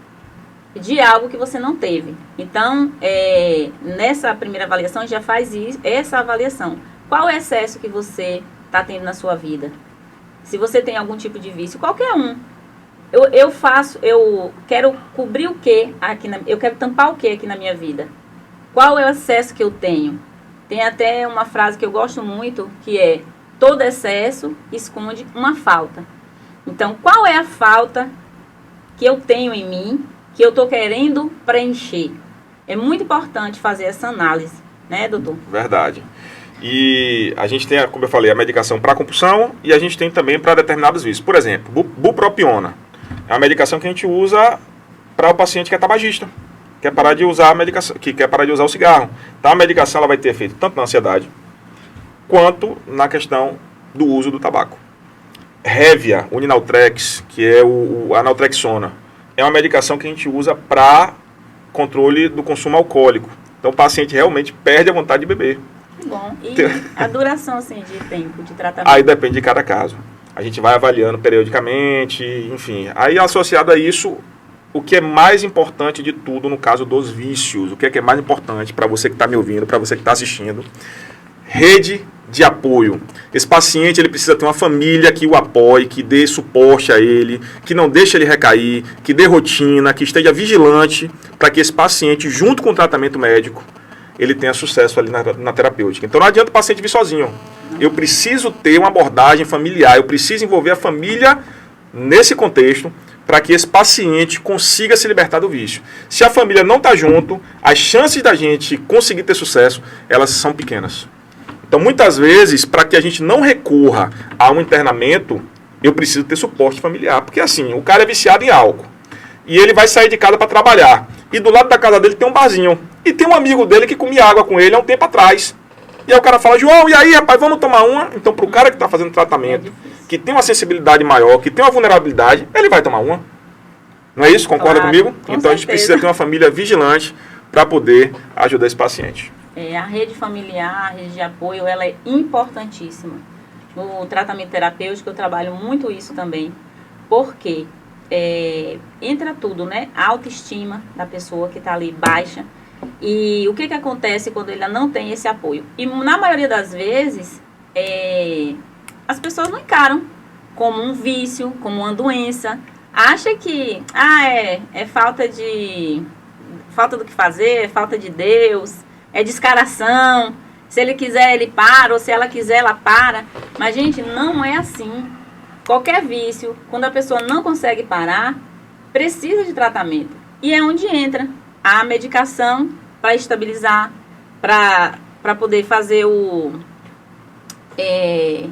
A: de algo que você não teve. Então, nessa primeira avaliação, a gente já faz essa avaliação. Qual é o excesso que você está tendo na sua vida? Se você tem algum tipo de vício, qualquer um. Eu quero cobrir o quê aqui, eu quero tampar o quê aqui na minha vida? Qual é o excesso que eu tenho? Tem até uma frase que eu gosto muito, que é: todo excesso esconde uma falta. Então, qual é a falta que eu tenho em mim, que eu estou querendo preencher? É muito importante fazer essa análise, né, doutor?
B: Verdade. E a gente tem, como eu falei, a medicação para compulsão e a gente tem também para determinados vícios. Por exemplo, bupropiona. É uma medicação que a gente usa para o paciente que é tabagista, quer parar de usar a medicação, que quer parar de usar o cigarro. Então a medicação ela vai ter efeito tanto na ansiedade quanto na questão do uso do tabaco. Hevia, o Ninaltrex, que é a naltrexona, é uma medicação que a gente usa para controle do consumo alcoólico. Então o paciente realmente perde a vontade de beber.
A: Que bom. E a duração, assim, de tempo de tratamento?
B: Aí depende de cada caso. A gente vai avaliando periodicamente, enfim. Aí, associado a isso, o que é mais importante de tudo no caso dos vícios, o que é mais importante para você que está me ouvindo, para você que está assistindo, rede de apoio. Esse paciente ele precisa ter uma família que o apoie, que dê suporte a ele, que não deixe ele recair, que dê rotina, que esteja vigilante para que esse paciente, junto com o tratamento médico, ele tenha sucesso ali na terapêutica. Então não adianta o paciente vir sozinho. Eu preciso ter uma abordagem familiar, eu preciso envolver a família nesse contexto para que esse paciente consiga se libertar do vício. Se a família não está junto, as chances da gente conseguir ter sucesso, elas são pequenas. Então, muitas vezes, para que a gente não recorra a um internamento, eu preciso ter suporte familiar. Porque, assim, o cara é viciado em álcool. E ele vai sair de casa para trabalhar. E do lado da casa dele tem um barzinho. E tem um amigo dele que comia água com ele há um tempo atrás. E aí o cara fala, João, e aí, rapaz, vamos tomar uma? Então, para o cara que está fazendo tratamento, que tem uma sensibilidade maior, que tem uma vulnerabilidade, ele vai tomar uma. Não é isso? Concorda comigo? Então, a gente precisa ter uma família vigilante para poder ajudar esse paciente.
A: A rede familiar, a rede de apoio, ela é importantíssima. No tratamento terapêutico eu trabalho muito isso também, porque entra tudo, né? A autoestima da pessoa que está ali baixa. E o que acontece quando ele não tem esse apoio? E na maioria das vezes, as pessoas não encaram como um vício, como uma doença. Acha que é falta do que fazer, é falta de Deus, é descaração, se ele quiser ele para, ou se ela quiser ela para. Mas, gente, não é assim. Qualquer vício, quando a pessoa não consegue parar, precisa de tratamento. E é onde entra a medicação para estabilizar, para poder fazer o... Você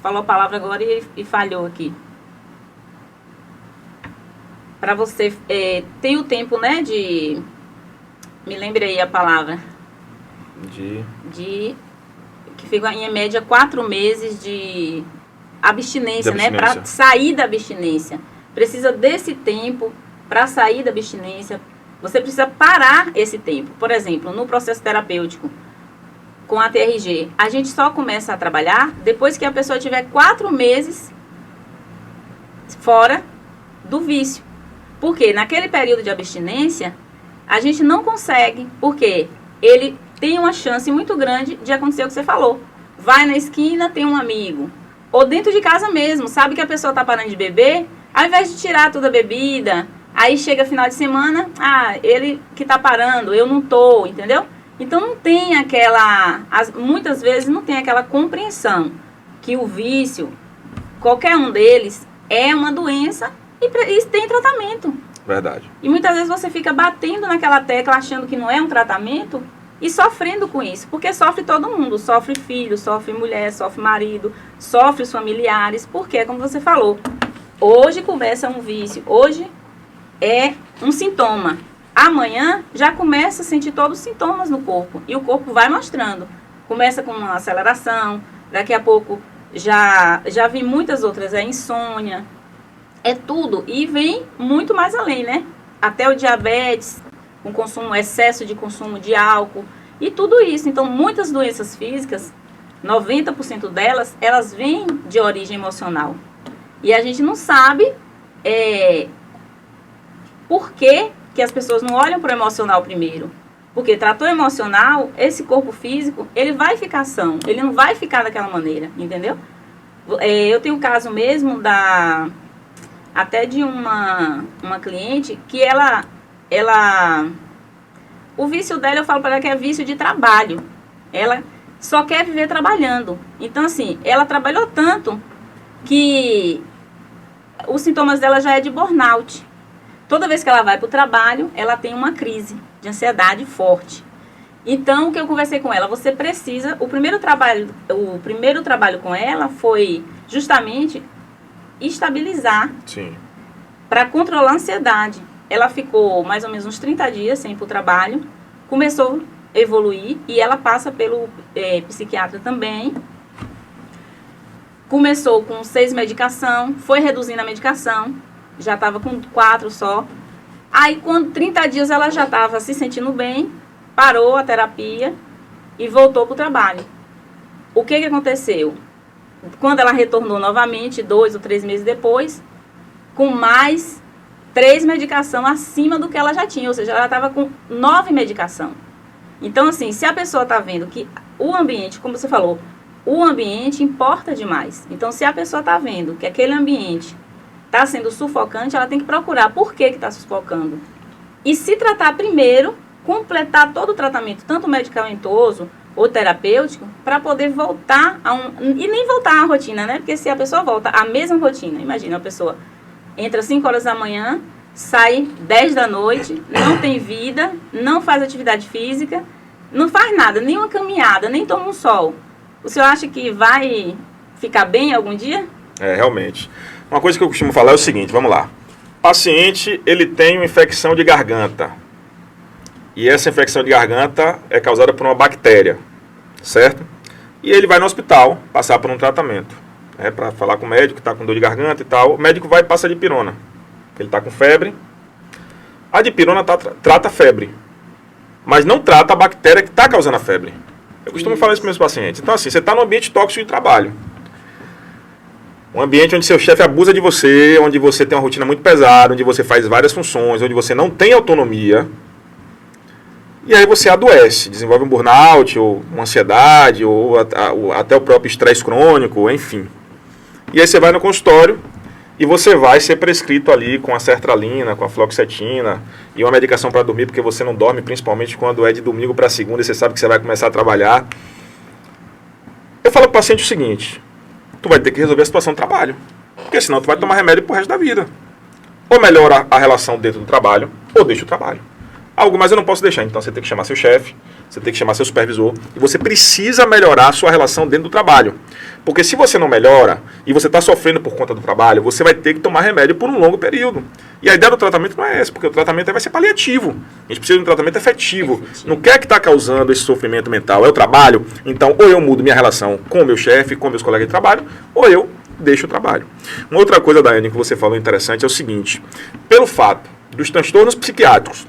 A: falou a palavra agora e falhou aqui. Para você ter o tempo, né, de... Me lembrei a palavra. Que fica em média 4 meses de abstinência, né? Para sair da abstinência. Precisa desse tempo para sair da abstinência. Você precisa parar esse tempo. Por exemplo, no processo terapêutico, com a TRG, a gente só começa a trabalhar depois que a pessoa tiver 4 meses fora do vício. Porque naquele período de abstinência, a gente não consegue, porque ele tem uma chance muito grande de acontecer o que você falou. Vai na esquina, tem um amigo. Ou dentro de casa mesmo, sabe que a pessoa está parando de beber, ao invés de tirar toda a bebida, aí chega final de semana, ele que está parando, eu não tô, entendeu? Então não tem muitas vezes não tem aquela compreensão que o vício, qualquer um deles, é uma doença e tem tratamento.
B: Verdade.
A: E muitas vezes você fica batendo naquela tecla achando que não é um tratamento e sofrendo com isso, porque sofre todo mundo, sofre filho, sofre mulher, sofre marido, sofre os familiares, porque, como você falou, hoje começa um vício, hoje é um sintoma, amanhã já começa a sentir todos os sintomas no corpo, e o corpo vai mostrando, começa com uma aceleração, daqui a pouco já vi muitas outras, insônia, é tudo, e vem muito mais além, né? Até o diabetes, com consumo, excesso de consumo de álcool, e tudo isso. Então, muitas doenças físicas, 90% delas, elas vêm de origem emocional. E a gente não sabe por que as pessoas não olham para o emocional primeiro. Porque tratou emocional, esse corpo físico, ele vai ficar são, ele não vai ficar daquela maneira, entendeu? Eu tenho um caso mesmo até de uma cliente que ela o vício dela, eu falo para ela que é vício de trabalho. Ela só quer viver trabalhando. Então, assim, ela trabalhou tanto que os sintomas dela já é de burnout. Toda vez que ela vai para o trabalho, ela tem uma crise de ansiedade forte. Então, o que eu conversei com ela, você precisa... O primeiro trabalho com ela foi justamente estabilizar, para controlar a ansiedade. Ela ficou mais ou menos uns 30 dias sem ir para o trabalho, começou a evoluir e ela passa pelo psiquiatra também. Começou com 6 medicação, foi reduzindo a medicação, já estava com 4 só. Aí, quando 30 dias ela já estava se sentindo bem, parou a terapia e voltou para o trabalho. O que aconteceu? Quando ela retornou novamente, 2 ou 3 meses depois, com mais 3 medicações acima do que ela já tinha, ou seja, ela estava com 9 medicações. Então, assim, se a pessoa está vendo que o ambiente, como você falou, o ambiente importa demais. Então, se a pessoa está vendo que aquele ambiente está sendo sufocante, ela tem que procurar por que está sufocando. E se tratar primeiro, completar todo o tratamento, tanto medicamentoso ou terapêutico, para poder voltar e nem voltar à rotina, né? Porque se a pessoa volta à mesma rotina, imagina a pessoa entra às 5 horas da manhã, sai 10 da noite, não tem vida, não faz atividade física, não faz nada, nem uma caminhada, nem toma um sol. O senhor acha que vai ficar bem algum dia?
B: Realmente. Uma coisa que eu costumo falar é o seguinte, vamos lá. O paciente, ele tem uma infecção de garganta. E essa infecção de garganta é causada por uma bactéria, certo? E ele vai no hospital passar por um tratamento, para falar com o médico que está com dor de garganta e tal. O médico vai e passa dipirona. Ele está com febre. A dipirona trata a febre, mas não trata a bactéria que está causando a febre. Eu costumo falar isso para meus pacientes. Então, assim, você está no ambiente tóxico de trabalho. Um ambiente onde seu chefe abusa de você, onde você tem uma rotina muito pesada, onde você faz várias funções, onde você não tem autonomia. E aí você adoece, desenvolve um burnout, ou uma ansiedade, ou até o próprio estresse crônico, enfim. E aí você vai no consultório e você vai ser prescrito ali com a sertralina, com a fluoxetina e uma medicação para dormir, porque você não dorme, principalmente quando é de domingo para segunda e você sabe que você vai começar a trabalhar. Eu falo para o paciente o seguinte: tu vai ter que resolver a situação do trabalho, porque senão tu vai tomar remédio pro resto da vida. Ou melhora a relação dentro do trabalho, ou deixa o trabalho. Algo mais eu não posso deixar, então você tem que chamar seu chefe, você tem que chamar seu supervisor, e você precisa melhorar a sua relação dentro do trabalho. Porque se você não melhora, e você está sofrendo por conta do trabalho, você vai ter que tomar remédio por um longo período. E a ideia do tratamento não é essa, porque o tratamento vai ser paliativo. A gente precisa de um tratamento efetivo. Não quer que está causando esse sofrimento mental, é o trabalho. Então, ou eu mudo minha relação com o meu chefe, com meus colegas de trabalho, ou eu deixo o trabalho. Uma outra coisa, Daiane, que você falou interessante é o seguinte: pelo fato dos transtornos psiquiátricos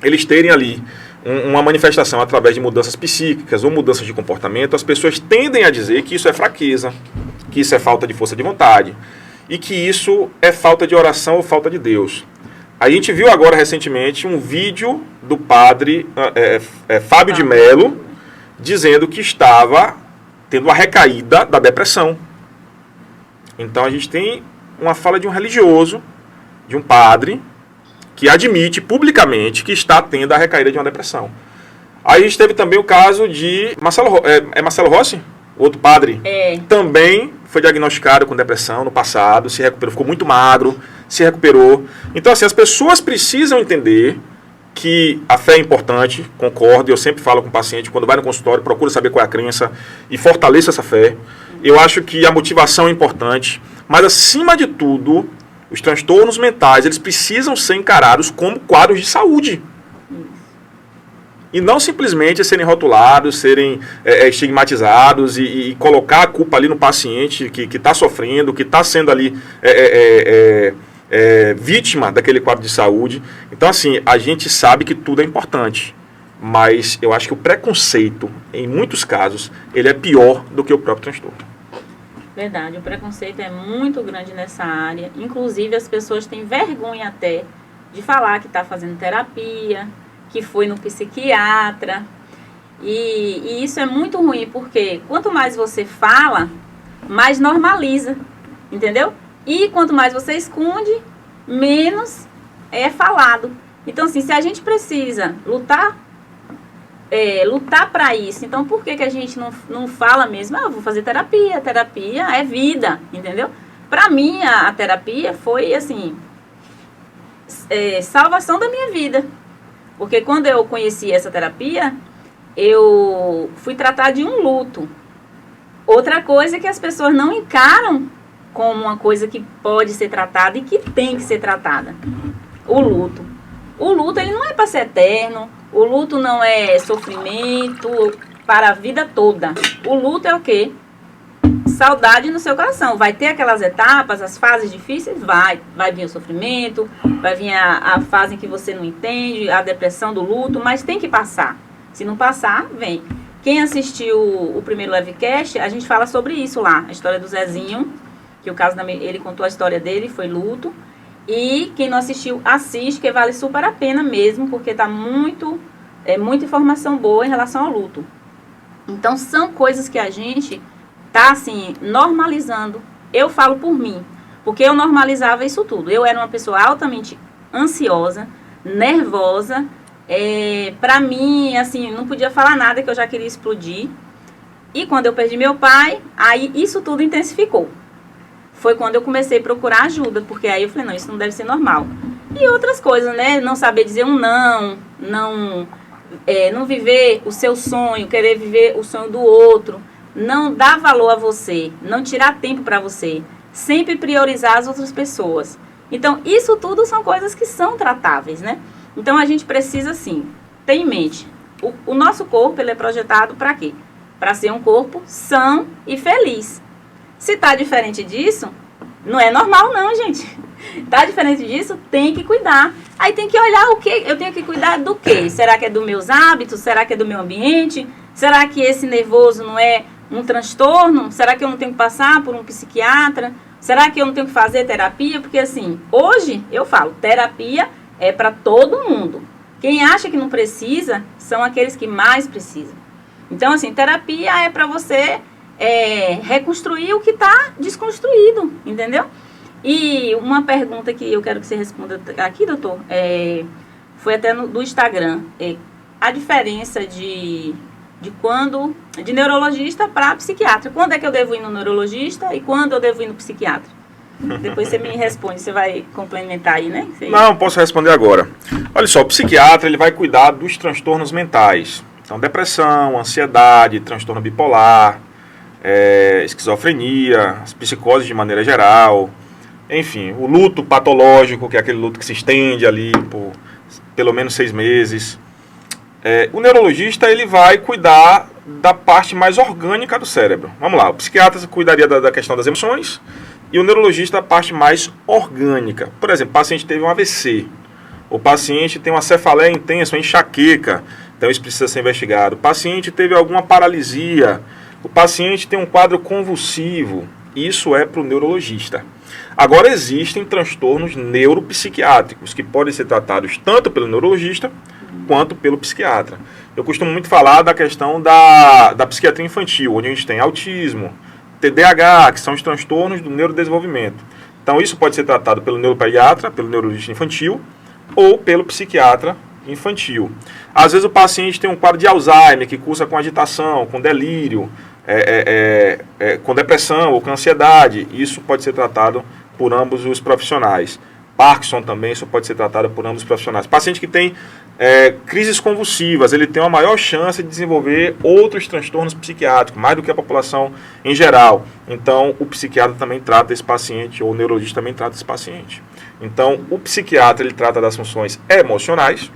B: eles terem ali uma manifestação através de mudanças psíquicas ou mudanças de comportamento, as pessoas tendem a dizer que isso é fraqueza, que isso é falta de força de vontade e que isso é falta de oração ou falta de Deus. A gente viu agora recentemente um vídeo do padre Fábio de Mello dizendo que estava tendo uma recaída da depressão. Então a gente tem uma fala de um religioso, de um padre, que admite publicamente que está tendo a recaída de uma depressão. Aí a gente teve também o caso de Marcelo Rossi, outro padre, também foi diagnosticado com depressão no passado, se recuperou, ficou muito magro, se recuperou. Então, assim, as pessoas precisam entender que a fé é importante, concordo, eu sempre falo com o paciente, quando vai no consultório, procura saber qual é a crença e fortaleça essa fé. Eu acho que a motivação é importante, mas acima de tudo, os transtornos mentais, eles precisam ser encarados como quadros de saúde. E não simplesmente serem rotulados, serem estigmatizados e colocar a culpa ali no paciente que está sofrendo, que está sendo ali vítima daquele quadro de saúde. Então, assim, a gente sabe que tudo é importante, mas eu acho que o preconceito, em muitos casos, ele é pior do que o próprio transtorno.
A: Verdade, o preconceito é muito grande nessa área. Inclusive, as pessoas têm vergonha até de falar que está fazendo terapia, que foi no psiquiatra. E isso é muito ruim, porque quanto mais você fala, mais normaliza, entendeu? E quanto mais você esconde, menos é falado. Então, assim, se a gente precisa lutar para isso, então por que a gente não fala mesmo? Eu vou fazer terapia é vida, entendeu? Para mim, a terapia foi, assim, salvação da minha vida. Porque quando eu conheci essa terapia, eu fui tratar de um luto. Outra coisa é que as pessoas não encaram como uma coisa que pode ser tratada e que tem que ser tratada. O luto. O luto, ele não é para ser eterno. O luto não é sofrimento para a vida toda. O luto é o quê? Saudade no seu coração. Vai ter aquelas etapas, as fases difíceis? Vai vir o sofrimento, vai vir a fase em que você não entende, a depressão do luto, mas tem que passar. Se não passar, vem. Quem assistiu o primeiro Levecast, a gente fala sobre isso lá, a história do Zezinho, que o caso ele contou a história dele, foi luto. E quem não assistiu, assiste, que vale super a pena mesmo, porque tá muita informação boa em relação ao luto. Então, são coisas que a gente tá, assim, normalizando. Eu falo por mim, porque eu normalizava isso tudo. Eu era uma pessoa altamente ansiosa, nervosa. Pra mim, assim, não podia falar nada, que eu já queria explodir. E quando eu perdi meu pai, aí isso tudo intensificou. Foi quando eu comecei a procurar ajuda, porque aí eu falei, não, isso não deve ser normal. E outras coisas, né? Não saber dizer um não viver o seu sonho, querer viver o sonho do outro, não dar valor a você, não tirar tempo para você, sempre priorizar as outras pessoas. Então, isso tudo são coisas que são tratáveis, né? Então, a gente precisa, sim, ter em mente, o nosso corpo, ele é projetado para quê? Para ser um corpo são e feliz. Se tá diferente disso, não é normal não, gente. Tá diferente disso, tem que cuidar. Aí tem que olhar o que eu tenho que cuidar do quê? Será que é dos meus hábitos? Será que é do meu ambiente? Será que esse nervoso não é um transtorno? Será que eu não tenho que passar por um psiquiatra? Será que eu não tenho que fazer terapia? Porque assim, hoje eu falo, terapia é para todo mundo. Quem acha que não precisa, são aqueles que mais precisam. Então assim, terapia é para você reconstruir o que está desconstruído, entendeu? E uma pergunta que eu quero que você responda aqui, doutor, foi até do Instagram. A diferença de neurologista para psiquiatra. Quando é que eu devo ir no neurologista e quando eu devo ir no psiquiatra? Depois você me responde, você vai complementar aí, né?
B: Não, posso responder agora. Olha só, o psiquiatra ele vai cuidar dos transtornos mentais. Então, depressão, ansiedade, transtorno bipolar, esquizofrenia, as psicoses de maneira geral, enfim, o luto patológico, que é aquele luto que se estende ali por pelo menos 6 meses. O neurologista ele vai cuidar da parte mais orgânica do cérebro. Vamos lá, o psiquiatra cuidaria da questão das emoções e o neurologista da parte mais orgânica. Por exemplo, o paciente teve um AVC, o paciente tem uma cefaleia intensa, uma enxaqueca, então isso precisa ser investigado. O paciente teve alguma paralisia, o paciente tem um quadro convulsivo, isso é para o neurologista. Agora existem transtornos neuropsiquiátricos que podem ser tratados tanto pelo neurologista quanto pelo psiquiatra. Eu costumo muito falar da questão da psiquiatria infantil, onde a gente tem autismo, TDAH, que são os transtornos do neurodesenvolvimento. Então isso pode ser tratado pelo neuropediatra, pelo neurologista infantil ou pelo psiquiatra infantil. Às vezes o paciente tem um quadro de Alzheimer que cursa com agitação, com delírio, com depressão ou com ansiedade. Isso pode ser tratado por ambos os profissionais. Parkinson também, isso pode ser tratado por ambos os profissionais. Paciente que tem crises convulsivas, ele tem uma maior chance de desenvolver outros transtornos psiquiátricos, mais do que a população em geral. Então, o psiquiatra também trata esse paciente, ou o neurologista também trata esse paciente. Então, o psiquiatra ele trata das funções emocionais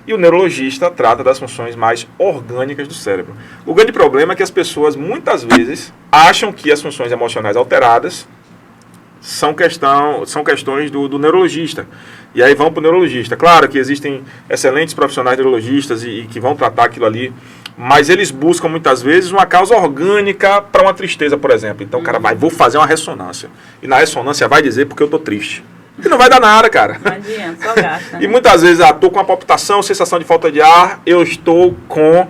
B: e o neurologista trata das funções mais orgânicas do cérebro. O grande problema é que as pessoas, muitas vezes, acham que as funções emocionais alteradas são questões do neurologista. E aí vão para o neurologista. Claro que existem excelentes profissionais neurologistas e que vão tratar aquilo ali, mas eles buscam muitas vezes uma causa orgânica para uma tristeza, por exemplo. Então o cara vou fazer uma ressonância. E na ressonância vai dizer porque eu estou triste. E não vai dar nada, cara.
A: Não adianta, só gasta.
B: E muitas vezes, estou com uma palpitação, sensação de falta de ar, eu estou com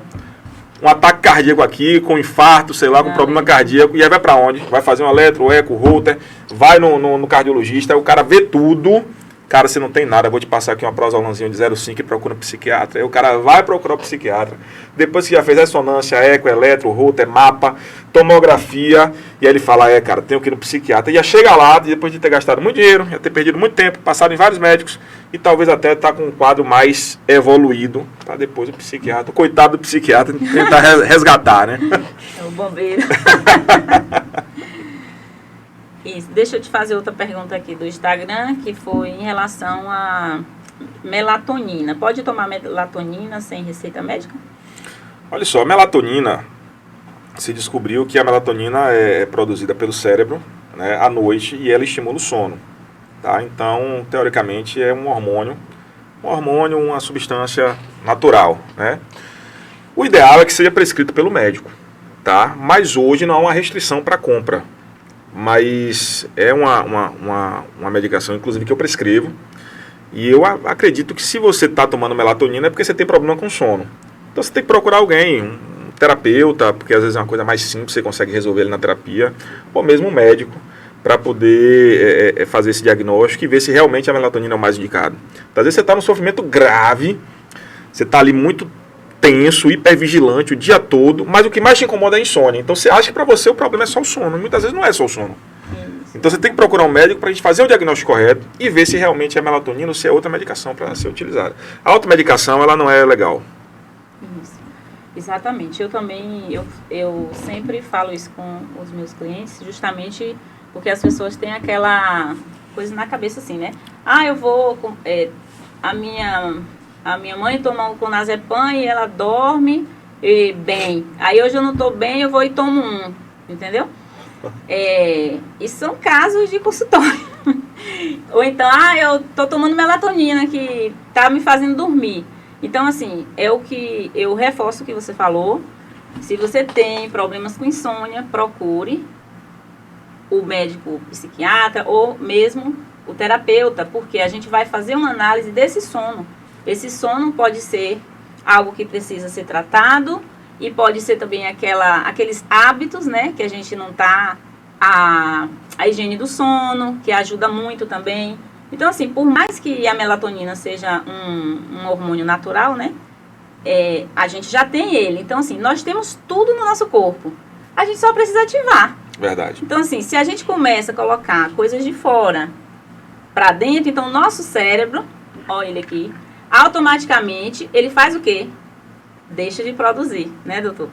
B: um ataque cardíaco aqui, com infarto, sei lá, com problema cardíaco, e aí vai pra onde? Vai fazer um eletro, eco, holter, vai no cardiologista, aí o cara vê tudo, cara, você não tem nada, eu vou te passar aqui uma prazolamzinha de 0,5 e procura um psiquiatra. Aí o cara vai procurar o psiquiatra, depois que já fez ressonância, eco, eletro, holter, mapa, tomografia, e aí ele fala, cara, tenho que ir no psiquiatra. E já chega lá, depois de ter gastado muito dinheiro, já ter perdido muito tempo, passado em vários médicos, e talvez até estar com um quadro mais evoluído, para depois o psiquiatra, coitado do psiquiatra, tentar resgatar, né?
A: É o bombeiro. Isso, deixa eu te fazer outra pergunta aqui do Instagram, que foi em relação a melatonina. Pode tomar melatonina sem receita médica?
B: Olha só, a melatonina, se descobriu que a melatonina é produzida pelo cérebro, né, à noite e ela estimula o sono. Tá? Então, teoricamente, é um hormônio, uma substância natural. Né? O ideal é que seja prescrito pelo médico, tá? Mas hoje não há uma restrição para compra. Mas é uma medicação, inclusive, que eu prescrevo. E eu acredito que se você está tomando melatonina é porque você tem problema com sono. Então você tem que procurar alguém, um terapeuta, porque às vezes é uma coisa mais simples, você consegue resolver ele na terapia, ou mesmo um médico, para poder fazer esse diagnóstico e ver se realmente a melatonina é o mais indicado. Então, às vezes você está num sofrimento grave, você está ali muito tenso, hipervigilante o dia todo, mas o que mais te incomoda é a insônia. Então você acha que para você o problema é só o sono. Muitas vezes não é só o sono. Então você tem que procurar um médico para a gente fazer o diagnóstico correto e ver se realmente é melatonina ou se é outra medicação para ser utilizada. A automedicação, ela não é legal.
A: Isso. Exatamente. Eu também, eu sempre falo isso com os meus clientes, justamente porque as pessoas têm aquela coisa na cabeça assim, né? Ah, eu vou... A minha mãe toma um clonazepam e ela dorme bem. Aí hoje eu não estou bem, eu vou e tomo um. Entendeu? Isso são casos de consultório. Ou então, eu estou tomando melatonina que está me fazendo dormir. Então, assim, é o que eu reforço o que você falou. Se você tem problemas com insônia, procure o médico psiquiatra ou mesmo o terapeuta, porque a gente vai fazer uma análise desse sono. Esse sono pode ser algo que precisa ser tratado e pode ser também aqueles hábitos, né, que a gente não está... A higiene do sono, que ajuda muito também. Então, assim, por mais que a melatonina seja um hormônio natural, né, a gente já tem ele. Então, assim, nós temos tudo no nosso corpo. A gente só precisa ativar.
B: Verdade.
A: Então, assim, se a gente começa a colocar coisas de fora para dentro, então o nosso cérebro, olha ele aqui, automaticamente, ele faz o quê? Deixa de produzir, né, doutor?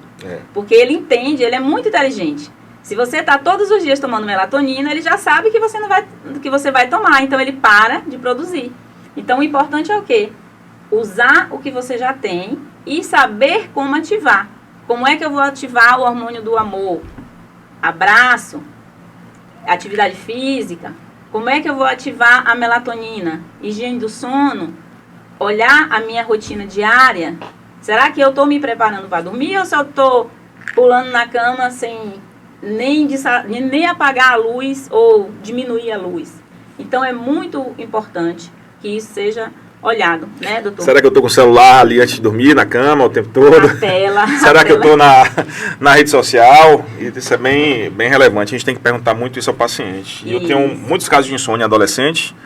A: Porque ele entende, ele é muito inteligente. Se você está todos os dias tomando melatonina, ele já sabe que você vai tomar, então ele para de produzir. Então o importante é o quê? Usar o que você já tem e saber como ativar. Como é que eu vou ativar o hormônio do amor? Abraço, atividade física. Como é que eu vou ativar a melatonina? Higiene do sono, olhar a minha rotina diária. Será que eu estou me preparando para dormir ou se eu estou pulando na cama sem nem apagar a luz ou diminuir a luz? Então é muito importante que isso seja olhado, né, doutor?
B: Será que eu estou com o celular ali antes de dormir, na cama, o tempo todo?
A: Na tela.
B: Será que eu estou na rede social? Isso é bem relevante, a gente tem que perguntar muito isso ao paciente. E eu tenho muitos casos de insônia em adolescente,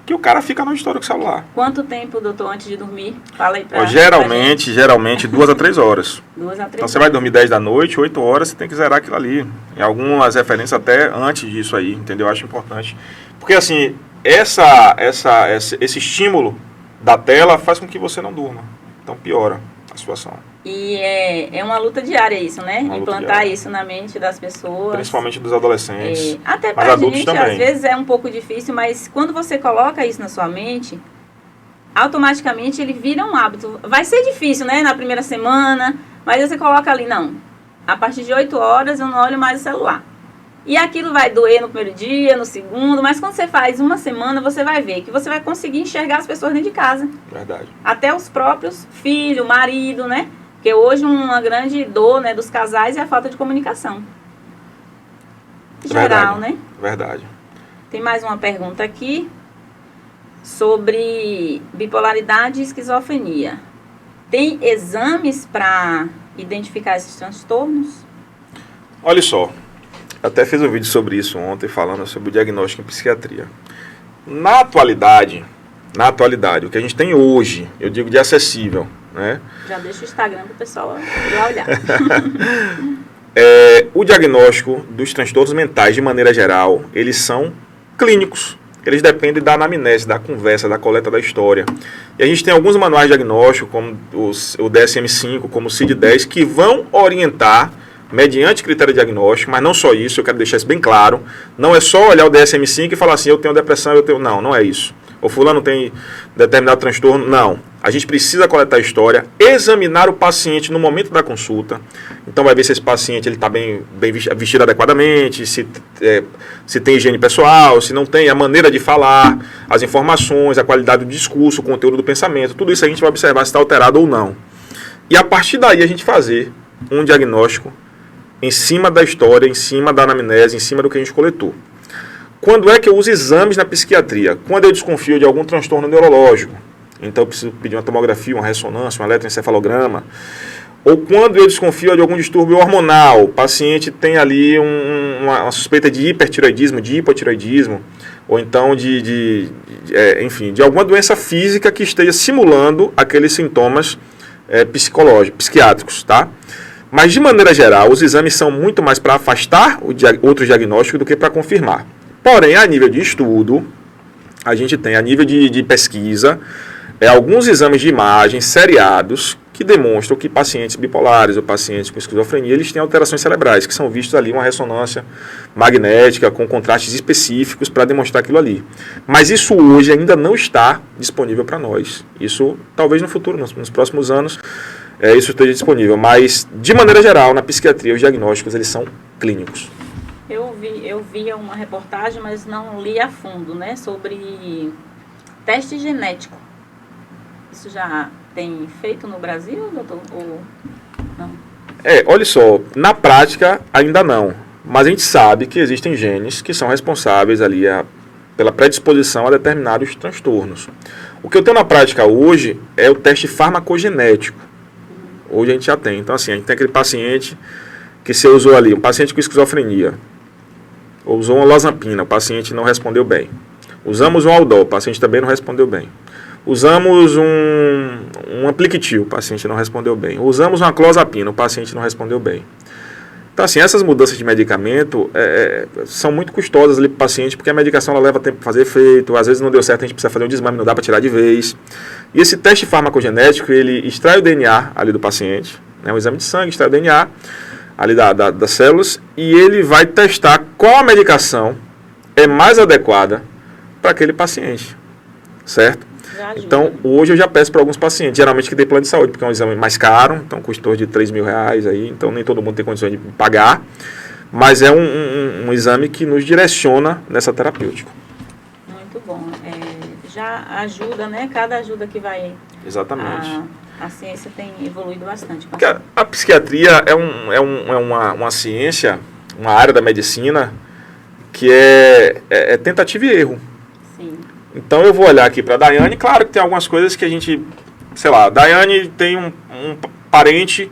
B: que o cara fica no histórico com o celular.
A: Quanto tempo, doutor, antes de dormir? Fala aí
B: Geralmente 2 a 3 horas.
A: 2 a 3
B: Então você vai dormir 10 da noite, 8 horas, você tem que zerar aquilo ali. Em algumas referências até antes disso aí, entendeu? Eu acho importante. Porque assim, esse estímulo da tela faz com que você não durma. Então piora a situação.
A: E é uma luta diária isso, né? Implantar isso na mente das pessoas.
B: Principalmente dos adolescentes.
A: Até
B: mas
A: pra
B: adultos
A: gente,
B: também.
A: às vezes é um pouco difícil, mas quando você coloca isso na sua mente, automaticamente ele vira um hábito. Vai ser difícil, né? Na primeira semana, mas você coloca ali, não. A partir de 8 horas eu não olho mais o celular. E aquilo vai doer no primeiro dia, no segundo, mas quando você faz uma semana, você vai ver que você vai conseguir enxergar as pessoas dentro de casa.
B: Verdade.
A: Até os próprios filhos, marido, né? Porque hoje uma grande dor, né, dos casais é a falta de comunicação. Geral, né?
B: Verdade.
A: Tem mais uma pergunta aqui sobre bipolaridade e esquizofrenia. Tem exames para identificar esses transtornos?
B: Olha só, até fiz um vídeo sobre isso ontem, falando sobre o diagnóstico em psiquiatria. Na atualidade, o que a gente tem hoje, eu digo de acessível, né?
A: Já deixa o Instagram para o pessoal ir lá olhar.
B: O diagnóstico dos transtornos mentais, de maneira geral, eles são clínicos. Eles dependem da anamnese, da conversa, da coleta da história. E a gente tem alguns manuais de diagnóstico, como o DSM-5, como o CID-10, que vão orientar mediante critério diagnóstico, mas não só isso, eu quero deixar isso bem claro. Não é só olhar o DSM-5 e falar assim, eu tenho depressão, não é isso. O fulano tem determinado transtorno, não. A gente precisa coletar a história, examinar o paciente no momento da consulta. Então vai ver se esse paciente está bem vestido adequadamente, se tem higiene pessoal, se não tem, a maneira de falar, as informações, a qualidade do discurso, o conteúdo do pensamento. Tudo isso a gente vai observar se está alterado ou não. e a partir daí a gente fazer um diagnóstico em cima da história, em cima da anamnese, em cima do que a gente coletou. Quando é que eu uso exames na psiquiatria? Quando eu desconfio de algum transtorno neurológico, então eu preciso pedir uma tomografia, uma ressonância, um eletroencefalograma, ou quando eu desconfio de algum distúrbio hormonal, o paciente tem ali uma suspeita de hipertiroidismo, de hipotiroidismo, ou então enfim, de alguma doença física que esteja simulando aqueles sintomas psiquiátricos, tá? Mas, de maneira geral, os exames são muito mais para afastar outros diagnósticos do que para confirmar. Porém, a nível de estudo, a gente tem, a nível de pesquisa, alguns exames de imagem seriados que demonstram que pacientes bipolares ou pacientes com esquizofrenia, eles têm alterações cerebrais, que são vistos ali uma ressonância magnética com contrastes específicos para demonstrar aquilo ali. Mas isso hoje ainda não está disponível para nós. Isso, talvez no futuro, nos próximos anos, isso esteja disponível. Mas, de maneira geral, na psiquiatria, os diagnósticos, eles são clínicos.
A: Eu via uma reportagem, mas não li a fundo, né, sobre teste genético. Isso já tem feito no Brasil, doutor? Ou não?
B: Olha só, na prática ainda não. Mas a gente sabe que existem genes que são responsáveis ali pela predisposição a determinados transtornos. O que eu tenho na prática hoje é o teste farmacogenético. Hoje a gente já tem. Então, assim, a gente tem aquele paciente que você usou ali, um paciente com esquizofrenia. Usou uma losampina, o paciente não respondeu bem. Usamos um Aldol, o paciente também não respondeu bem. Usamos um Apliquitil, o paciente não respondeu bem. Usamos uma clozapina, o paciente não respondeu bem. Então, assim, essas mudanças de medicamento são muito custosas ali para o paciente, porque a medicação ela leva tempo para fazer efeito, às vezes não deu certo, a gente precisa fazer um desmame, não dá para tirar de vez. E esse teste farmacogenético, ele extrai o DNA ali do paciente, né, um exame de sangue, extrai o DNA ali das células, e ele vai testar qual a medicação é mais adequada para aquele paciente, certo? Então, hoje eu já peço para alguns pacientes, geralmente que tem plano de saúde, porque é um exame mais caro, então custou de R$3.000 aí, então nem todo mundo tem condições de pagar, mas é um exame que nos direciona nessa terapêutica.
A: Muito bom. Já ajuda, né? Cada ajuda que vai...
B: Exatamente.
A: A ciência tem evoluído bastante.
B: Porque a psiquiatria é uma ciência, uma área da medicina que é tentativa e erro.
A: Sim.
B: Então eu vou olhar aqui para a Daiane, claro que tem algumas coisas que a gente, sei lá, a Daiane tem um parente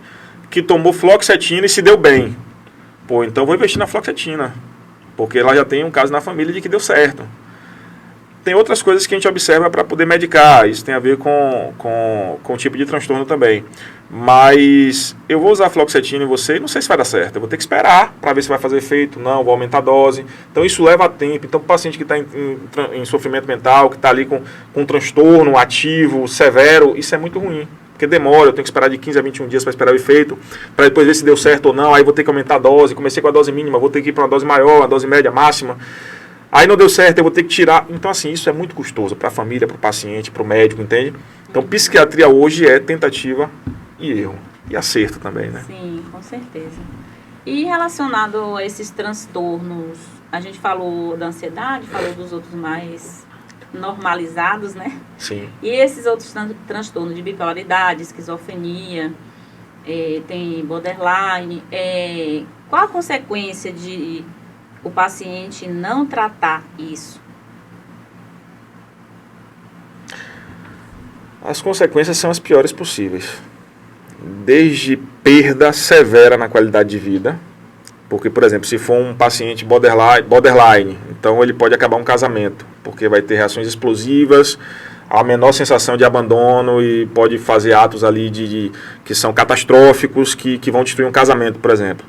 B: que tomou fluoxetina e se deu bem. Pô, então eu vou investir na fluoxetina, porque ela já tem um caso na família de que deu certo. Tem outras coisas que a gente observa para poder medicar, isso tem a ver com o tipo de transtorno também. Mas eu vou usar a fluoxetina em você e não sei se vai dar certo. Eu vou ter que esperar para ver se vai fazer efeito, não, vou aumentar a dose. Então isso leva tempo. Então o paciente que está em sofrimento mental, que está ali com um transtorno ativo, severo, isso é muito ruim. Porque demora, eu tenho que esperar de 15 a 21 dias para esperar o efeito, para depois ver se deu certo ou não, aí vou ter que aumentar a dose, comecei com a dose mínima, vou ter que ir para uma dose maior, uma dose média, máxima. Aí não deu certo, eu vou ter que tirar. Então, assim, isso é muito custoso para a família, para o paciente, para o médico, entende? Então, psiquiatria hoje é tentativa e erro. E acerto também, né?
A: Sim, com certeza. E relacionado a esses transtornos, a gente falou da ansiedade, falou dos outros mais normalizados, né?
B: Sim.
A: E esses outros transtornos de bipolaridade, esquizofrenia, tem borderline, qual a consequência de o paciente não tratar isso?
B: As consequências são as piores possíveis. Desde perda severa na qualidade de vida, porque, por exemplo, se for um paciente borderline, então ele pode acabar um casamento, porque vai ter reações explosivas, a menor sensação de abandono e pode fazer atos ali que são catastróficos, que vão destruir um casamento, por exemplo.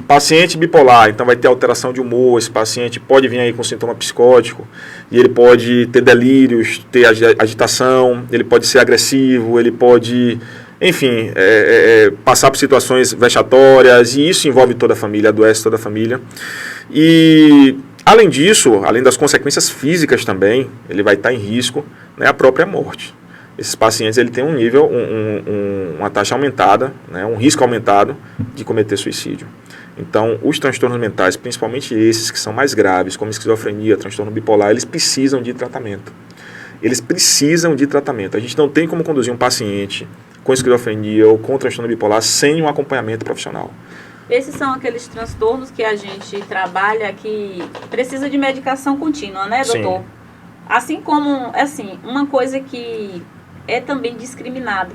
B: Paciente bipolar, então vai ter alteração de humor, esse paciente pode vir aí com sintoma psicótico, e ele pode ter delírios, ter agitação, ele pode ser agressivo, ele pode, enfim, passar por situações vexatórias, e isso envolve toda a família, adoece toda a família. E, além disso, além das consequências físicas também, ele vai estar em risco, né, a própria morte. Esses pacientes ele tem um nível, uma taxa aumentada, né, um risco aumentado de cometer suicídio. Então, os transtornos mentais, principalmente esses que são mais graves, como esquizofrenia, transtorno bipolar, eles precisam de tratamento. Eles precisam de tratamento. A gente não tem como conduzir um paciente com com esquizofrenia ou com transtorno bipolar sem um acompanhamento profissional.
A: Esses são aqueles transtornos que a gente trabalha que precisa de medicação contínua, né, doutor?
B: Sim.
A: Assim como, assim, uma coisa que é também discriminado,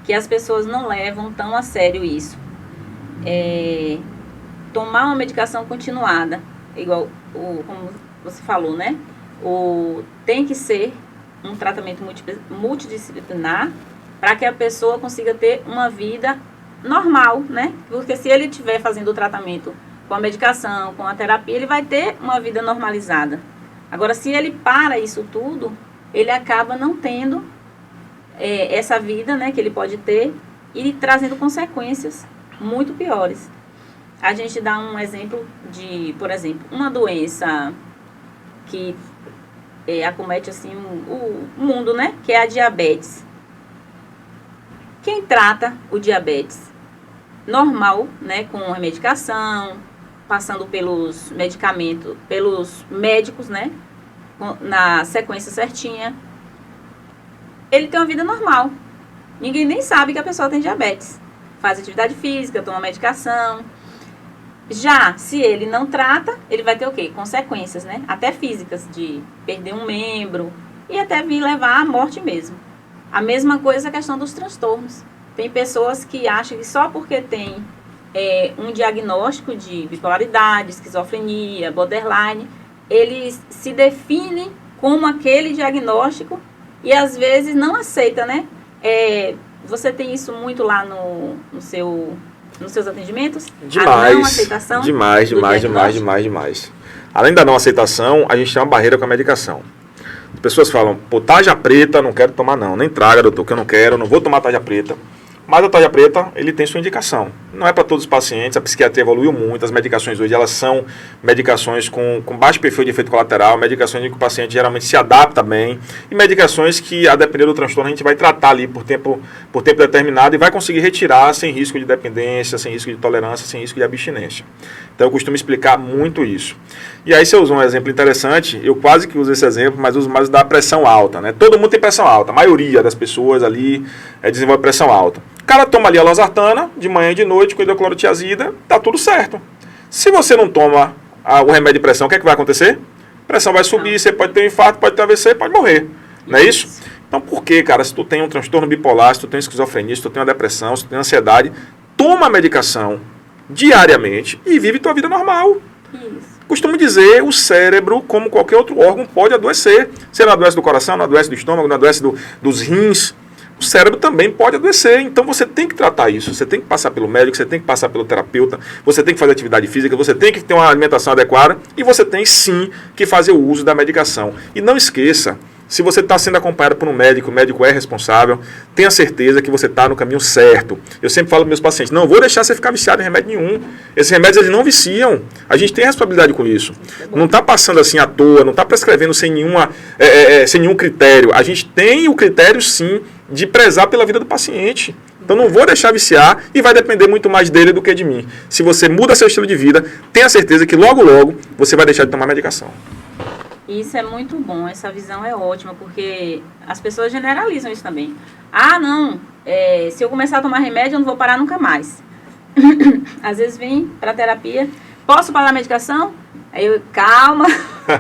A: que as pessoas não levam tão a sério isso. É tomar uma medicação continuada, igual como você falou, né? Tem que ser um tratamento multidisciplinar para que a pessoa consiga ter uma vida normal, né? Porque se ele estiver fazendo o tratamento com a medicação, com a terapia, ele vai ter uma vida normalizada. Agora, se ele para isso tudo, ele acaba não tendo essa vida, né, que ele pode ter e trazendo consequências muito piores. A gente dá um exemplo de, por exemplo, uma doença que acomete assim o mundo, né, que é a diabetes. Quem trata o diabetes normal, né, com a medicação, passando pelos medicamentos, pelos médicos, né, na sequência certinha, ele tem uma vida normal. Ninguém nem sabe que a pessoa tem diabetes. Faz atividade física, toma medicação. Já, se ele não trata, ele vai ter o quê? Consequências, né? Até físicas, de perder um membro e até vir levar à morte mesmo. A mesma coisa a questão dos transtornos. Tem pessoas que acham que só porque tem um diagnóstico de bipolaridade, esquizofrenia, borderline, eles se definem como aquele diagnóstico e às vezes não aceita, né? Você tem isso muito lá nos seus atendimentos? A não aceitação?
B: Demais. Além da não aceitação, a gente tem uma barreira com a medicação. As pessoas falam, pô, tarja preta, não quero tomar não, nem traga, doutor, que eu não quero, não vou tomar tarja preta. Mas a tarja preta, ele tem sua indicação. Não é para todos os pacientes, a psiquiatria evoluiu muito, as medicações hoje, elas são medicações com baixo perfil de efeito colateral, medicações em que o paciente geralmente se adapta bem, e medicações que, a depender do transtorno, a gente vai tratar ali por tempo determinado e vai conseguir retirar sem risco de dependência, sem risco de tolerância, sem risco de abstinência. Então eu costumo explicar muito isso. E aí, se eu uso um exemplo interessante, eu quase que uso esse exemplo, mas uso mais da pressão alta, né? Todo mundo tem pressão alta, a maioria das pessoas ali desenvolve pressão alta. O cara toma ali a losartana, de manhã e de noite, com hidroclorotiazida, tá tudo certo. Se você não toma o remédio de pressão, o que é que vai acontecer? A pressão vai subir, você pode ter um infarto, pode ter AVC, pode morrer. Não é isso? Então, por que, cara, se tu tem um transtorno bipolar, se tu tem esquizofrenia, se tu tem uma depressão, se tu tem ansiedade, toma a medicação diariamente e vive tua vida normal.
A: Isso.
B: Costumo dizer, o cérebro, como qualquer outro órgão, pode adoecer. Você não adoece do coração, não adoece do estômago, não adoece dos rins. O cérebro também pode adoecer, então você tem que tratar isso, você tem que passar pelo médico, você tem que passar pelo terapeuta, você tem que fazer atividade física, você tem que ter uma alimentação adequada e você tem sim que fazer o uso da medicação. E não esqueça, se você está sendo acompanhado por um médico, o médico é responsável, tenha certeza que você está no caminho certo. Eu sempre falo para meus pacientes, não vou deixar você ficar viciado em remédio nenhum. Esses remédios eles não viciam, a gente tem responsabilidade com isso. Não está passando assim à toa, não está prescrevendo sem nenhum critério. A gente tem o critério sim de prezar pela vida do paciente. Então não vou deixar viciar e vai depender muito mais dele do que de mim. Se você muda seu estilo de vida, tenha certeza que logo você vai deixar de tomar medicação.
A: Isso é muito bom, essa visão é ótima, porque as pessoas generalizam isso também. Ah, não, se eu começar a tomar remédio, eu não vou parar nunca mais. Às vezes vem para terapia, posso parar a medicação? Aí eu, calma,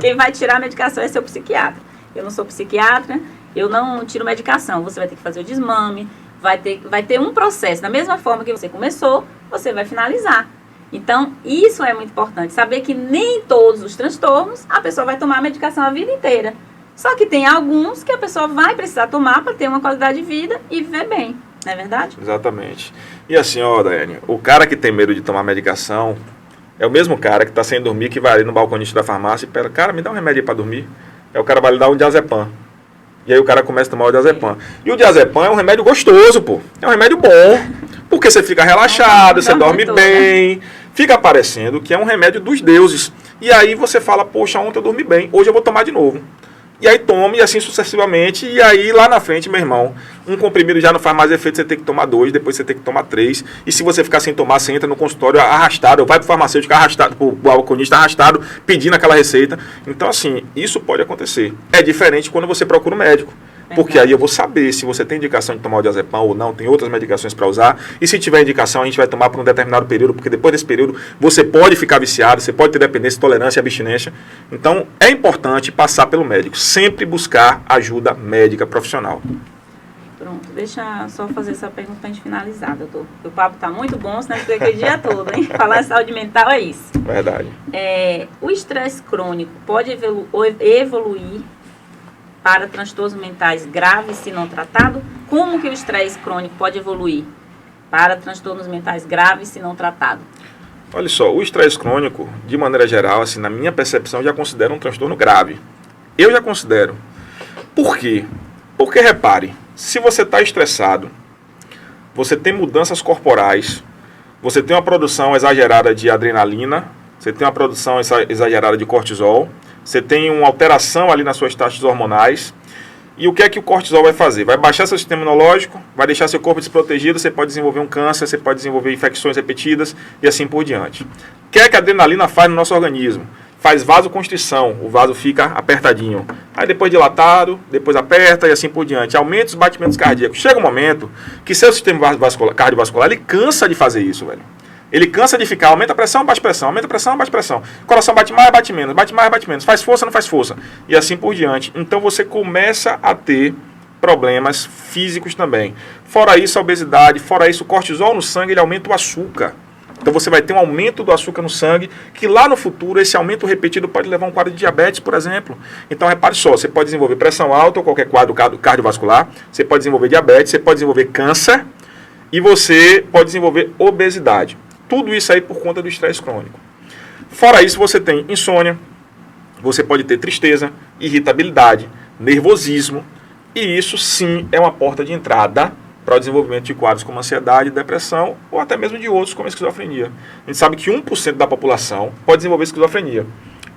A: quem vai tirar a medicação é seu psiquiatra. Eu não sou psiquiatra, eu não tiro medicação. Você vai ter que fazer o desmame, vai ter um processo. Da mesma forma que você começou, você vai finalizar. Então, isso é muito importante. Saber que nem todos os transtornos a pessoa vai tomar a medicação a vida inteira. Só que tem alguns que a pessoa vai precisar tomar para ter uma qualidade de vida e viver bem. Não é verdade?
B: Exatamente. E assim, ó, Daiane, o cara que tem medo de tomar medicação é o mesmo cara que está sem dormir, que vai ali no balconista da farmácia e pede, cara, me dá um remédio para dormir. Aí o cara vai lhe dar um diazepam. E aí o cara começa a tomar o diazepam. E o diazepam é um remédio gostoso, pô. É um remédio bom. Porque você fica relaxado, você dorme bem. Fica parecendo que é um remédio dos deuses. E aí você fala, poxa, ontem eu dormi bem, hoje eu vou tomar de novo. E aí toma, e assim sucessivamente. E aí lá na frente, meu irmão, um comprimido já não faz mais efeito, você tem que tomar 2, depois você tem que tomar 3. E se você ficar sem tomar, você entra no consultório arrastado, ou vai pro farmacêutico arrastado, pro balconista arrastado, pedindo aquela receita. Então assim, isso pode acontecer. É diferente quando você procura um médico. Porque aí eu vou saber se você tem indicação de tomar o diazepam ou não, tem outras medicações para usar, e se tiver indicação a gente vai tomar por um determinado período, porque depois desse período você pode ficar viciado, você pode ter dependência, intolerância e abstinência. Então é importante passar pelo médico, sempre buscar ajuda médica profissional.
A: Pronto, deixa eu só fazer essa pergunta para a gente finalizar, doutor. O papo está muito bom, senão a gente fica aqui o dia todo, hein? Falar de saúde mental é isso.
B: Verdade.
A: O estresse crônico pode evoluir para transtornos mentais graves se não tratado? Como que o estresse crônico pode evoluir para transtornos mentais graves se não tratado?
B: Olha só, o estresse crônico, de maneira geral, assim, na minha percepção, já considero um transtorno grave. Eu já considero. Por quê? Porque, repare, se você está estressado, você tem mudanças corporais, você tem uma produção exagerada de adrenalina, você tem uma produção exagerada de cortisol, você tem uma alteração ali nas suas taxas hormonais. E o que é que o cortisol vai fazer? Vai baixar seu sistema imunológico, vai deixar seu corpo desprotegido, você pode desenvolver um câncer, você pode desenvolver infecções repetidas e assim por diante. O que é que a adrenalina faz no nosso organismo? Faz vasoconstrição, o vaso fica apertadinho. Aí depois dilatado, depois aperta e assim por diante. Aumenta os batimentos cardíacos. Chega um momento que seu sistema cardiovascular, ele cansa de fazer isso, velho. Ele cansa de ficar, aumenta a pressão, baixa pressão, aumenta a pressão, baixa pressão. O coração bate mais, bate menos, bate mais, bate menos. Faz força, não faz força. E assim por diante. Então você começa a ter problemas físicos também. Fora isso, a obesidade, fora isso, o cortisol no sangue, ele aumenta o açúcar. Então você vai ter um aumento do açúcar no sangue, que lá no futuro esse aumento repetido pode levar a um quadro de diabetes, por exemplo. Então repare só, você pode desenvolver pressão alta ou qualquer quadro cardiovascular, você pode desenvolver diabetes, você pode desenvolver câncer e você pode desenvolver obesidade. Tudo isso aí por conta do estresse crônico. Fora isso, você tem insônia, você pode ter tristeza, irritabilidade, nervosismo, e isso sim é uma porta de entrada para o desenvolvimento de quadros como ansiedade, depressão ou até mesmo de outros como a esquizofrenia. A gente sabe que 1% da população pode desenvolver esquizofrenia.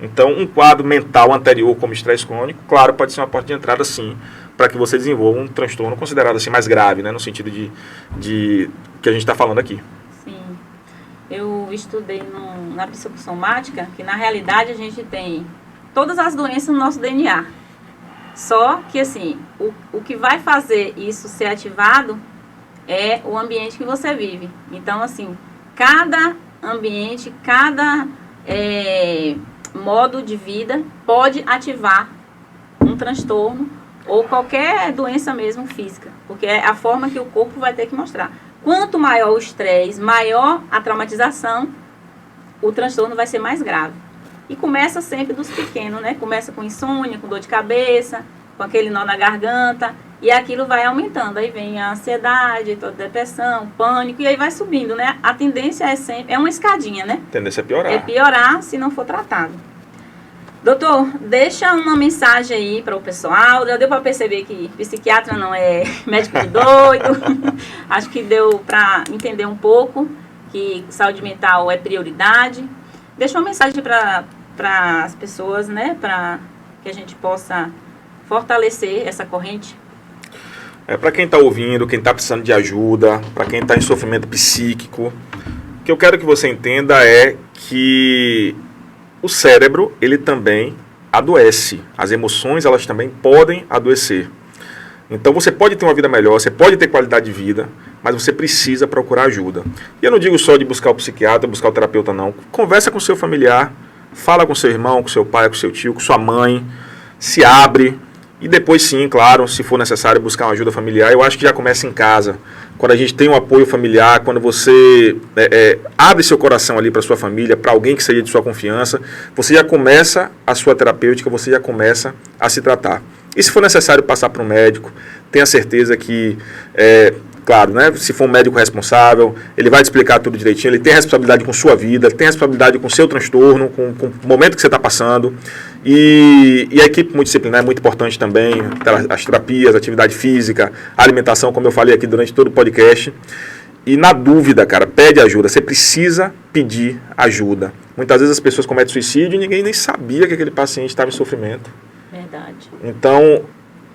B: Então, um quadro mental anterior como estresse crônico, claro, pode ser uma porta de entrada sim, para que você desenvolva um transtorno considerado assim mais grave, né, no sentido de que a gente está falando aqui.
A: Sim. Eu estudei na psicossomática que na realidade a gente tem todas as doenças no nosso DNA. Só que, assim, o que vai fazer isso ser ativado é o ambiente que você vive. Então, assim, cada ambiente, cada modo de vida pode ativar um transtorno ou qualquer doença mesmo física. Porque é a forma que o corpo vai ter que mostrar. Quanto maior o estresse, maior a traumatização, o transtorno vai ser mais grave. E começa sempre dos pequenos, né? Começa com insônia, com dor de cabeça, com aquele nó na garganta, e aquilo vai aumentando. Aí vem a ansiedade, toda depressão, pânico, e aí vai subindo, né? A tendência é sempre, é uma escadinha, né?
B: A tendência é piorar.
A: É piorar se não for tratado. Doutor, deixa uma mensagem aí para o pessoal. Deu para perceber que psiquiatra não é médico de doido. Acho que deu para entender um pouco que saúde mental é prioridade. Deixa uma mensagem para as pessoas, né? Para que a gente possa fortalecer essa corrente.
B: Para quem está ouvindo, quem está precisando de ajuda, para quem está em sofrimento psíquico, o que eu quero que você entenda é que o cérebro, ele também adoece. As emoções, elas também podem adoecer. Então você pode ter uma vida melhor, você pode ter qualidade de vida, mas você precisa procurar ajuda. E eu não digo só de buscar o psiquiatra, buscar o terapeuta, não. Conversa com o seu familiar, fala com seu irmão, com seu pai, com seu tio, com sua mãe, se abre. E depois sim, claro, se for necessário buscar uma ajuda familiar, eu acho que já começa em casa. Quando a gente tem um apoio familiar, quando você abre seu coração ali para sua família, para alguém que seja de sua confiança, você já começa a sua terapêutica, você já começa a se tratar. E se for necessário passar para um médico, tenha certeza que, claro, né, se for um médico responsável, ele vai te explicar tudo direitinho, ele tem responsabilidade com sua vida, tem responsabilidade com seu transtorno, com o momento que você está passando. E a equipe multidisciplinar é muito importante também, as terapias, atividade física, alimentação, como eu falei aqui durante todo o podcast. E na dúvida, cara, pede ajuda, você precisa pedir ajuda. Muitas vezes as pessoas cometem suicídio e ninguém nem sabia que aquele paciente estava em sofrimento.
A: Verdade.
B: Então,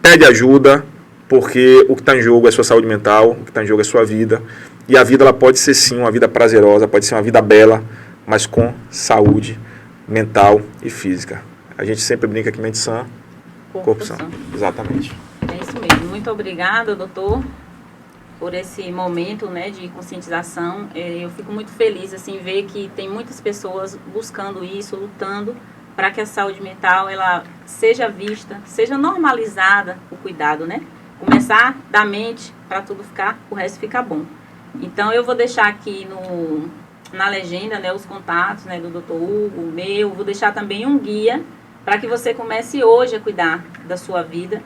B: pede ajuda, porque o que está em jogo é sua saúde mental, o que está em jogo é sua vida. E a vida ela pode ser sim uma vida prazerosa, pode ser uma vida bela, mas com saúde mental e física. A gente sempre brinca que mente sã, corpo sã. Exatamente.
A: É isso mesmo. Muito obrigada, doutor, por esse momento, né, de conscientização. Eu fico muito feliz assim ver que tem muitas pessoas buscando isso, lutando para que a saúde mental ela seja vista, seja normalizada o cuidado, né? Começar da mente para tudo ficar, o resto ficar bom. Então eu vou deixar aqui na legenda, né, os contatos, né, do Dr. Hugo, o meu, vou deixar também um guia para que você comece hoje a cuidar da sua vida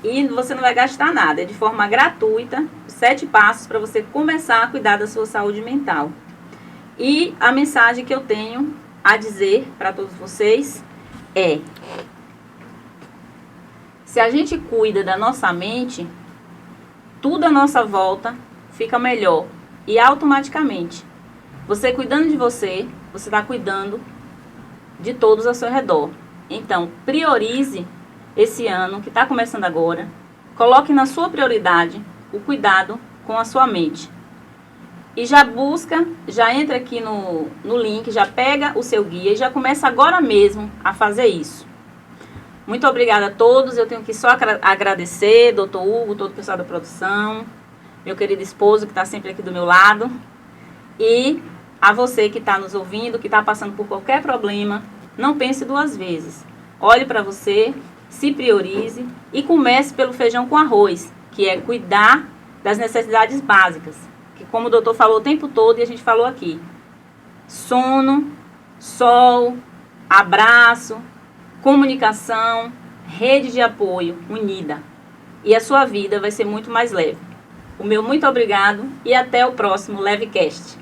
A: e você não vai gastar nada, é de forma gratuita, 7 passos para você começar a cuidar da sua saúde mental. E a mensagem que eu tenho a dizer para todos vocês é: se a gente cuida da nossa mente, tudo à nossa volta fica melhor e automaticamente. Você cuidando de você, você está cuidando de todos ao seu redor. Então, priorize esse ano que está começando agora, coloque na sua prioridade o cuidado com a sua mente. E já busca, já entra aqui no link, já pega o seu guia e já começa agora mesmo a fazer isso. Muito obrigada a todos, eu tenho que só agradecer, Dr. Hugo, todo o pessoal da produção, meu querido esposo que está sempre aqui do meu lado, e a você que está nos ouvindo, que está passando por qualquer problema, não pense 2 vezes. Olhe para você, se priorize e comece pelo feijão com arroz, que é cuidar das necessidades básicas, que como o doutor falou o tempo todo e a gente falou aqui: sono, sol, abraço, comunicação, rede de apoio unida. E a sua vida vai ser muito mais leve. O meu muito obrigado e até o próximo LeveCast.